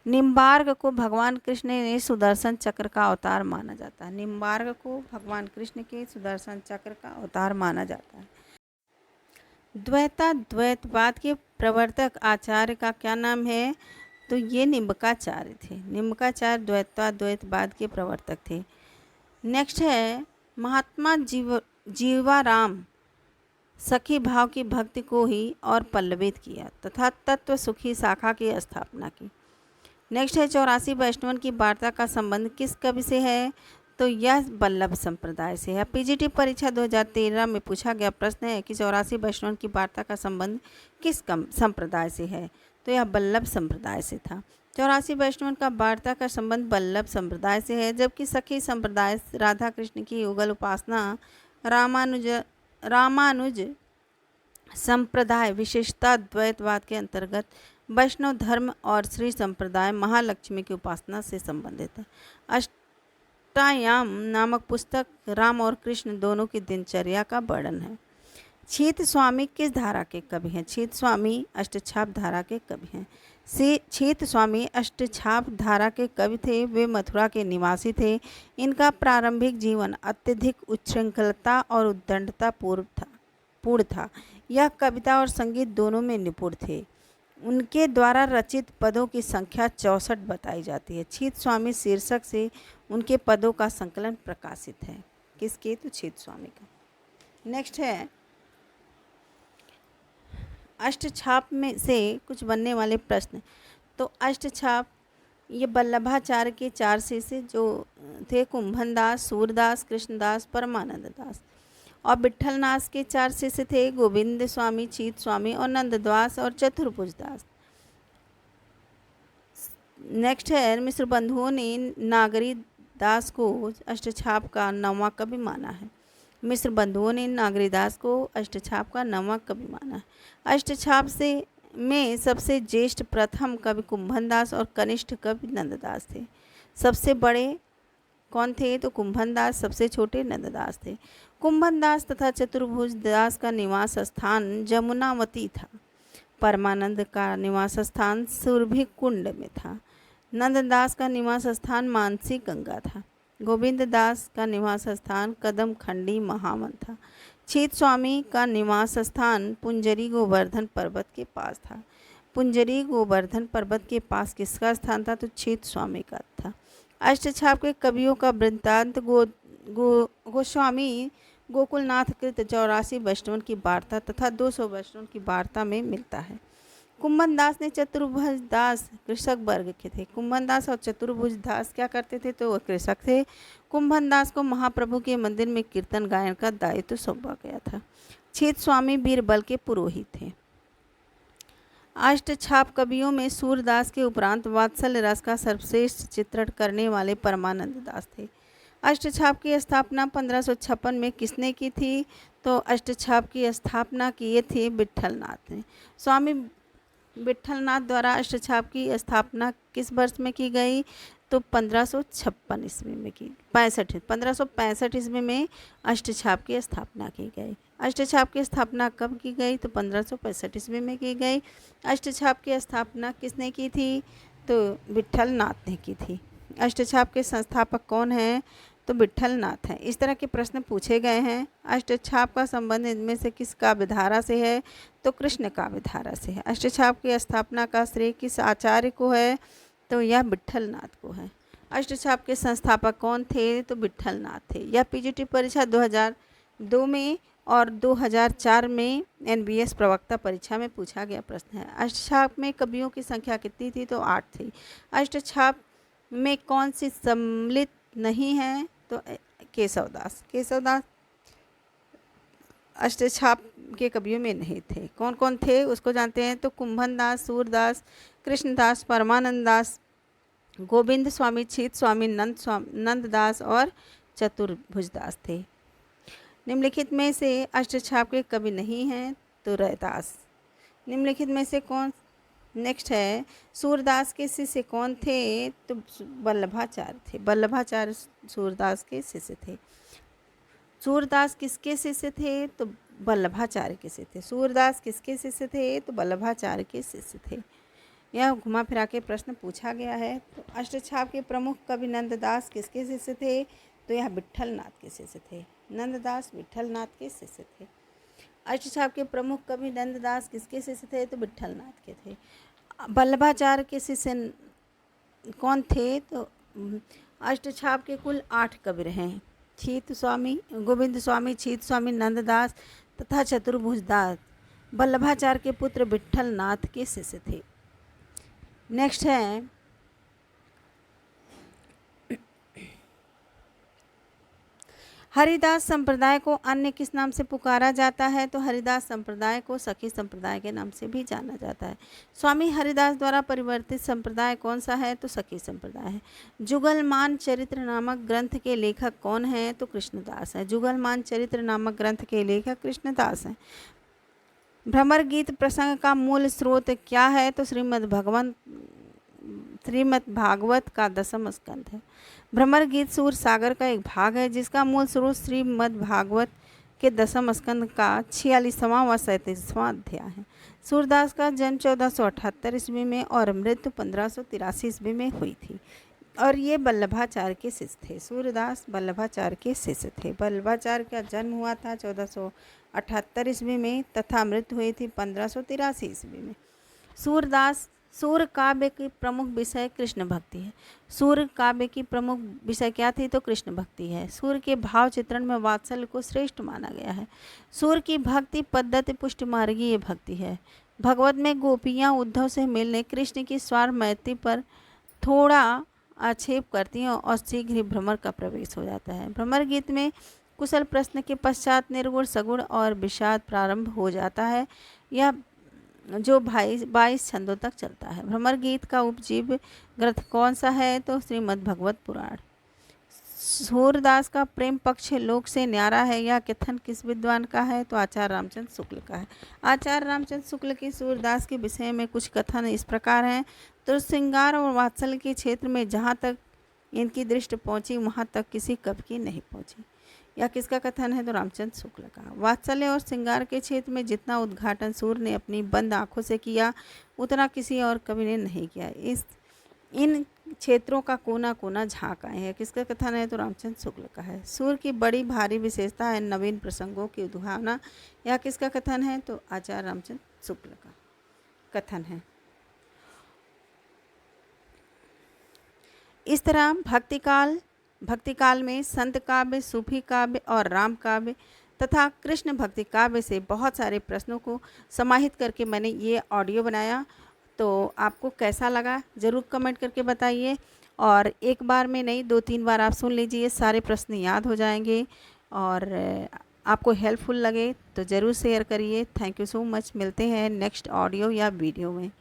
निम्बार्क को भगवान कृष्ण ने सुदर्शन चक्र का अवतार माना जाता है। निम्बार्क को भगवान कृष्ण के सुदर्शन चक्र का अवतार माना जाता है। द्वैतवाद के प्रवर्तक आचार्य का क्या नाम है? तो ये निम्बकाचार्य थे। निम्बकाचार्य द्वैतवाद के प्रवर्तक थे। नेक्स्ट है महात्मा जीवाराम सखी भाव की भक्ति को ही और पल्लवित किया तथा तत्व सुखी शाखा की स्थापना की। नेक्स्ट है 84 वैष्णवन की वार्ता का संबंध किस कवि से है? तो यह वल्लभ संप्रदाय से है। पीजीटी परीक्षा 2013 में पूछा गया प्रश्न है कि 84 वैष्णवन की वार्ता का संबंध किस संप्रदाय से है? तो यह वल्लभ संप्रदाय से था। 84 वैष्णवन का वार्ता का संबंध वल्लभ संप्रदाय से है, जबकि सखी संप्रदाय राधा कृष्ण की युगल उपासना रामानुज संप्रदाय विशेषता द्वैतवाद के अंतर्गत वैष्णव धर्म और श्री संप्रदाय महालक्ष्मी की उपासना से संबंधित है। अष्टायाम नामक पुस्तक राम और कृष्ण दोनों की दिनचर्या का वर्णन है। छीत स्वामी किस धारा के कवि हैं? छीत स्वामी अष्टछाप धारा के कवि हैं। छीत स्वामी अष्टछाप धारा के कवि थे। वे मथुरा के निवासी थे। इनका प्रारंभिक जीवन अत्यधिक उच्छृंखलता और उद्दंडता पूर्ण था। यह कविता और संगीत दोनों में निपुण थे। उनके द्वारा रचित पदों की संख्या 64 बताई जाती है। छीत स्वामी शीर्षक से उनके पदों का संकलन प्रकाशित है। किसके? तो छीत स्वामी का। नेक्स्ट है अष्टछाप में से कुछ बनने वाले प्रश्न। तो अष्टछाप ये वल्लभाचार्य के 4 शिष्य जो थे कुंभन दास, सूरदास, कृष्णदास, परमानंद दास, और विट्ठलनाथ के 4 शिष्य थे गोविंद स्वामी, छीत स्वामी और नंददास और चतुर्भुज दास। नेक्स्ट है मिश्र बंधुओं ने नागरी दास को अष्टछाप का 9वां कवि माना है। मिश्र बंधुओं ने नागरी दास को अष्टछाप का 9वां कवि माना है। अष्टछाप में सबसे ज्येष्ठ प्रथम कवि कुंभन दास और कनिष्ठ कवि नंददास थे। सबसे बड़े कौन थे? तो कुंभन दास, सबसे छोटे नंददास थे। कुंभन दास तथा चतुर्भुज दास का निवास स्थान जमुनावती था। परमानंद का निवास स्थान सुरभि कुंड में था। नंददास का निवास स्थान मानसी गंगा था। गोविंद दास का निवास स्थान कदम खंडी महावन था। छीत स्वामी का निवास स्थान पुंजरी गोवर्धन पर्वत के पास था। पुंजरी गोवर्धन पर्वत के पास किसका स्थान था? तो छीत स्वामी का था। अष्टछाप के कवियों का वृत्तांत गोस्वामी गोकुलनाथ कृत 84 वैष्णवन की वार्ता तथा 200 वैष्णवन की वार्ता में मिलता है। कुंभन दास ने चतुर्भुज दास कृषक वर्ग के थे। कुंभन दास और चतुर्भुज दास क्या करते थे? तो वह कृषक थे। कुंभन दास को महाप्रभु के मंदिर में कीर्तन गायन का दायित्व सौंपा गया था। छीत स्वामी बीरबल के पुरोहित थे। अष्टछाप कवियों में सूरदास के उपरांत वात्सल्य रस का सर्वश्रेष्ठ चित्रण करने वाले परमानंद दास थे। अष्टछाप की स्थापना 1556 में किसने की थी? तो अष्टछाप की स्थापना किए थे विट्ठलनाथ ने। स्वामी विट्ठलनाथ द्वारा अष्टछाप की स्थापना किस वर्ष में की गई? तो 1556 ईस्वी में की 1565 ईस्वी में अष्टछाप की स्थापना की गई। अष्टछाप की स्थापना कब की गई? तो 1565 ईस्वी में की गई। अष्टछाप की स्थापना किसने की थी? तो विट्ठलनाथ ने की थी। अष्टछाप के संस्थापक कौन हैं? तो विट्ठलनाथ हैं। इस तरह के प्रश्न पूछे गए हैं। अष्टछाप का संबंध इनमें से किस काव्यधारा से है? तो कृष्ण काव्यधारा से है। अष्टछाप की स्थापना का श्रेय किस आचार्य को है? तो यह विट्ठलनाथ को है। अष्टछाप के संस्थापक कौन थे? तो विट्ठलनाथ थे। यह पीजीटी परीक्षा 2 में और 2004 में NBS प्रवक्ता परीक्षा में पूछा गया प्रश्न है। अष्टछाप में कवियों की संख्या कितनी थी? तो 8 थी। अष्टछाप में कौन सी सम्मिलित नहीं है? तो केशवदास। केशवदास अष्टछाप के कवियों में नहीं थे। कौन कौन थे उसको जानते हैं। तो कुंभन दास, सूरदास, कृष्णदास, परमानंद दास, गोविंद स्वामी, छीत स्वामी, नंददास और चतुर्भुजदास थे। निम्नलिखित में से अष्टछाप के कवि नहीं हैं तो रैदास। निम्नलिखित में से कौन, नेक्स्ट है, सूरदास के शिष्य कौन थे? तो वल्लभाचार्य थे। वल्लभाचार्य सूरदास के शिष्य थे। सूरदास किसके शिष्य थे? तो वल्लभाचार्य के शिष्य थे। सूरदास किसके शिष्य थे? तो वल्लभाचार्य के शिष्य थे। यह घुमा फिरा के प्रश्न पूछा गया है। तो अष्टछाप के प्रमुख कवि नंददास किसके शिष्य थे? तो यह विट्ठलनाथ के शिष्य थे। नंददास विट्ठलनाथ के शिष्य थे। अष्टछाप के प्रमुख कवि नंददास किसके शिष्य थे? तो विट्ठलनाथ के थे। वल्लभाचार्य के शिष्य कौन थे? तो अष्टछाप के कुल 8 कवि हैं। छीत स्वामी, गोविंद स्वामी, छीत स्वामी, नंददास तथा चतुर्भुजदास वल्लभाचार्य के पुत्र विट्ठलनाथ के शिष्य थे। नेक्स्ट है, हरिदास संप्रदाय को अन्य किस नाम से पुकारा जाता है? तो हरिदास संप्रदाय को सखी संप्रदाय के नाम से भी जाना जाता है। स्वामी हरिदास द्वारा परिवर्तित संप्रदाय कौन सा है? तो सखी संप्रदाय है। जुगलमान चरित्र नामक ग्रंथ के लेखक कौन है? तो कृष्णदास है। जुगलमान चरित्र नामक ग्रंथ के लेखक कृष्णदास हैं। भ्रमर गीत प्रसंग का मूल स्रोत क्या है? तो श्रीमद् भागवत का 10वां स्कंध है। भ्रमर गीत सूर सागर का एक भाग है जिसका मूल स्रोत श्रीमद् भागवत के 10वां स्कंद का 46वां व 37वां अध्याय है। सूरदास का जन्म 1478 ईस्वी में और मृत्यु 1583 ईस्वी में हुई थी और ये वल्लभाचार्य के शिष्य थे। सूरदास वल्लभाचार्य के शिष्य थे। वल्लभाचार्य का जन्म हुआ था 1478 ईस्वी में तथा मृत्यु हुई थी 1583 ईस्वी में। सूरदास सूर काव्य की प्रमुख विषय कृष्ण भक्ति है। सूर काव्य की प्रमुख विषय क्या थी? तो कृष्ण भक्ति है। सूर के भाव चित्रण में वात्सल्य को श्रेष्ठ माना गया है। सूर की भक्ति पद्धति पुष्ट मार्गीय भक्ति है। भगवत में गोपियाँ उद्धव से मिलने कृष्ण की स्वार मैत्री पर थोड़ा आक्षेप करती हैं और शीघ्र ही भ्रमर का प्रवेश हो जाता है। भ्रमर गीत में कुशल प्रश्न के पश्चात निर्गुण, सगुण और विषाद प्रारंभ हो जाता है। यह जो 22 छंदों तक चलता है। भ्रमर गीत का उपजीव ग्रंथ कौन सा है? तो श्रीमद् भगवत पुराण। सूरदास का प्रेम पक्ष लोक से न्यारा है। यह कथन किस विद्वान का है? तो आचार्य रामचंद्र शुक्ल का है। आचार्य रामचंद्र शुक्ल के सूरदास के विषय में कुछ कथन इस प्रकार हैं। तो श्रृंगार और वात्सल्य के क्षेत्र में जहाँ तक इनकी दृष्टि पहुँची वहाँ तक किसी कवि की नहीं पहुँची। यह किसका कथन है? तो रामचंद्र शुक्ल का। वात्सल्य और श्रृंगार के क्षेत्र में जितना उद्घाटन सूर ने अपनी बंद आंखों से किया उतना किसी और कवि ने नहीं किया। इन क्षेत्रों का कोना कोना झाँक आए हैं। किसका कथन है? तो रामचंद्र शुक्ल का है। सूर की बड़ी भारी विशेषता है नवीन प्रसंगों की उद्भावना। यह किसका कथन है? तो आचार्य रामचंद्र शुक्ल का कथन है। इस तरह भक्ति काल में संत काव्य, सूफी काव्य और राम काव्य तथा कृष्ण भक्ति काव्य से बहुत सारे प्रश्नों को समाहित करके मैंने ये ऑडियो बनाया। तो आपको कैसा लगा ज़रूर कमेंट करके बताइए और एक बार में नहीं 2-3 बार आप सुन लीजिए, सारे प्रश्न याद हो जाएंगे और आपको हेल्पफुल लगे तो ज़रूर शेयर करिए। Thank you so much. मिलते हैं नेक्स्ट ऑडियो या वीडियो में।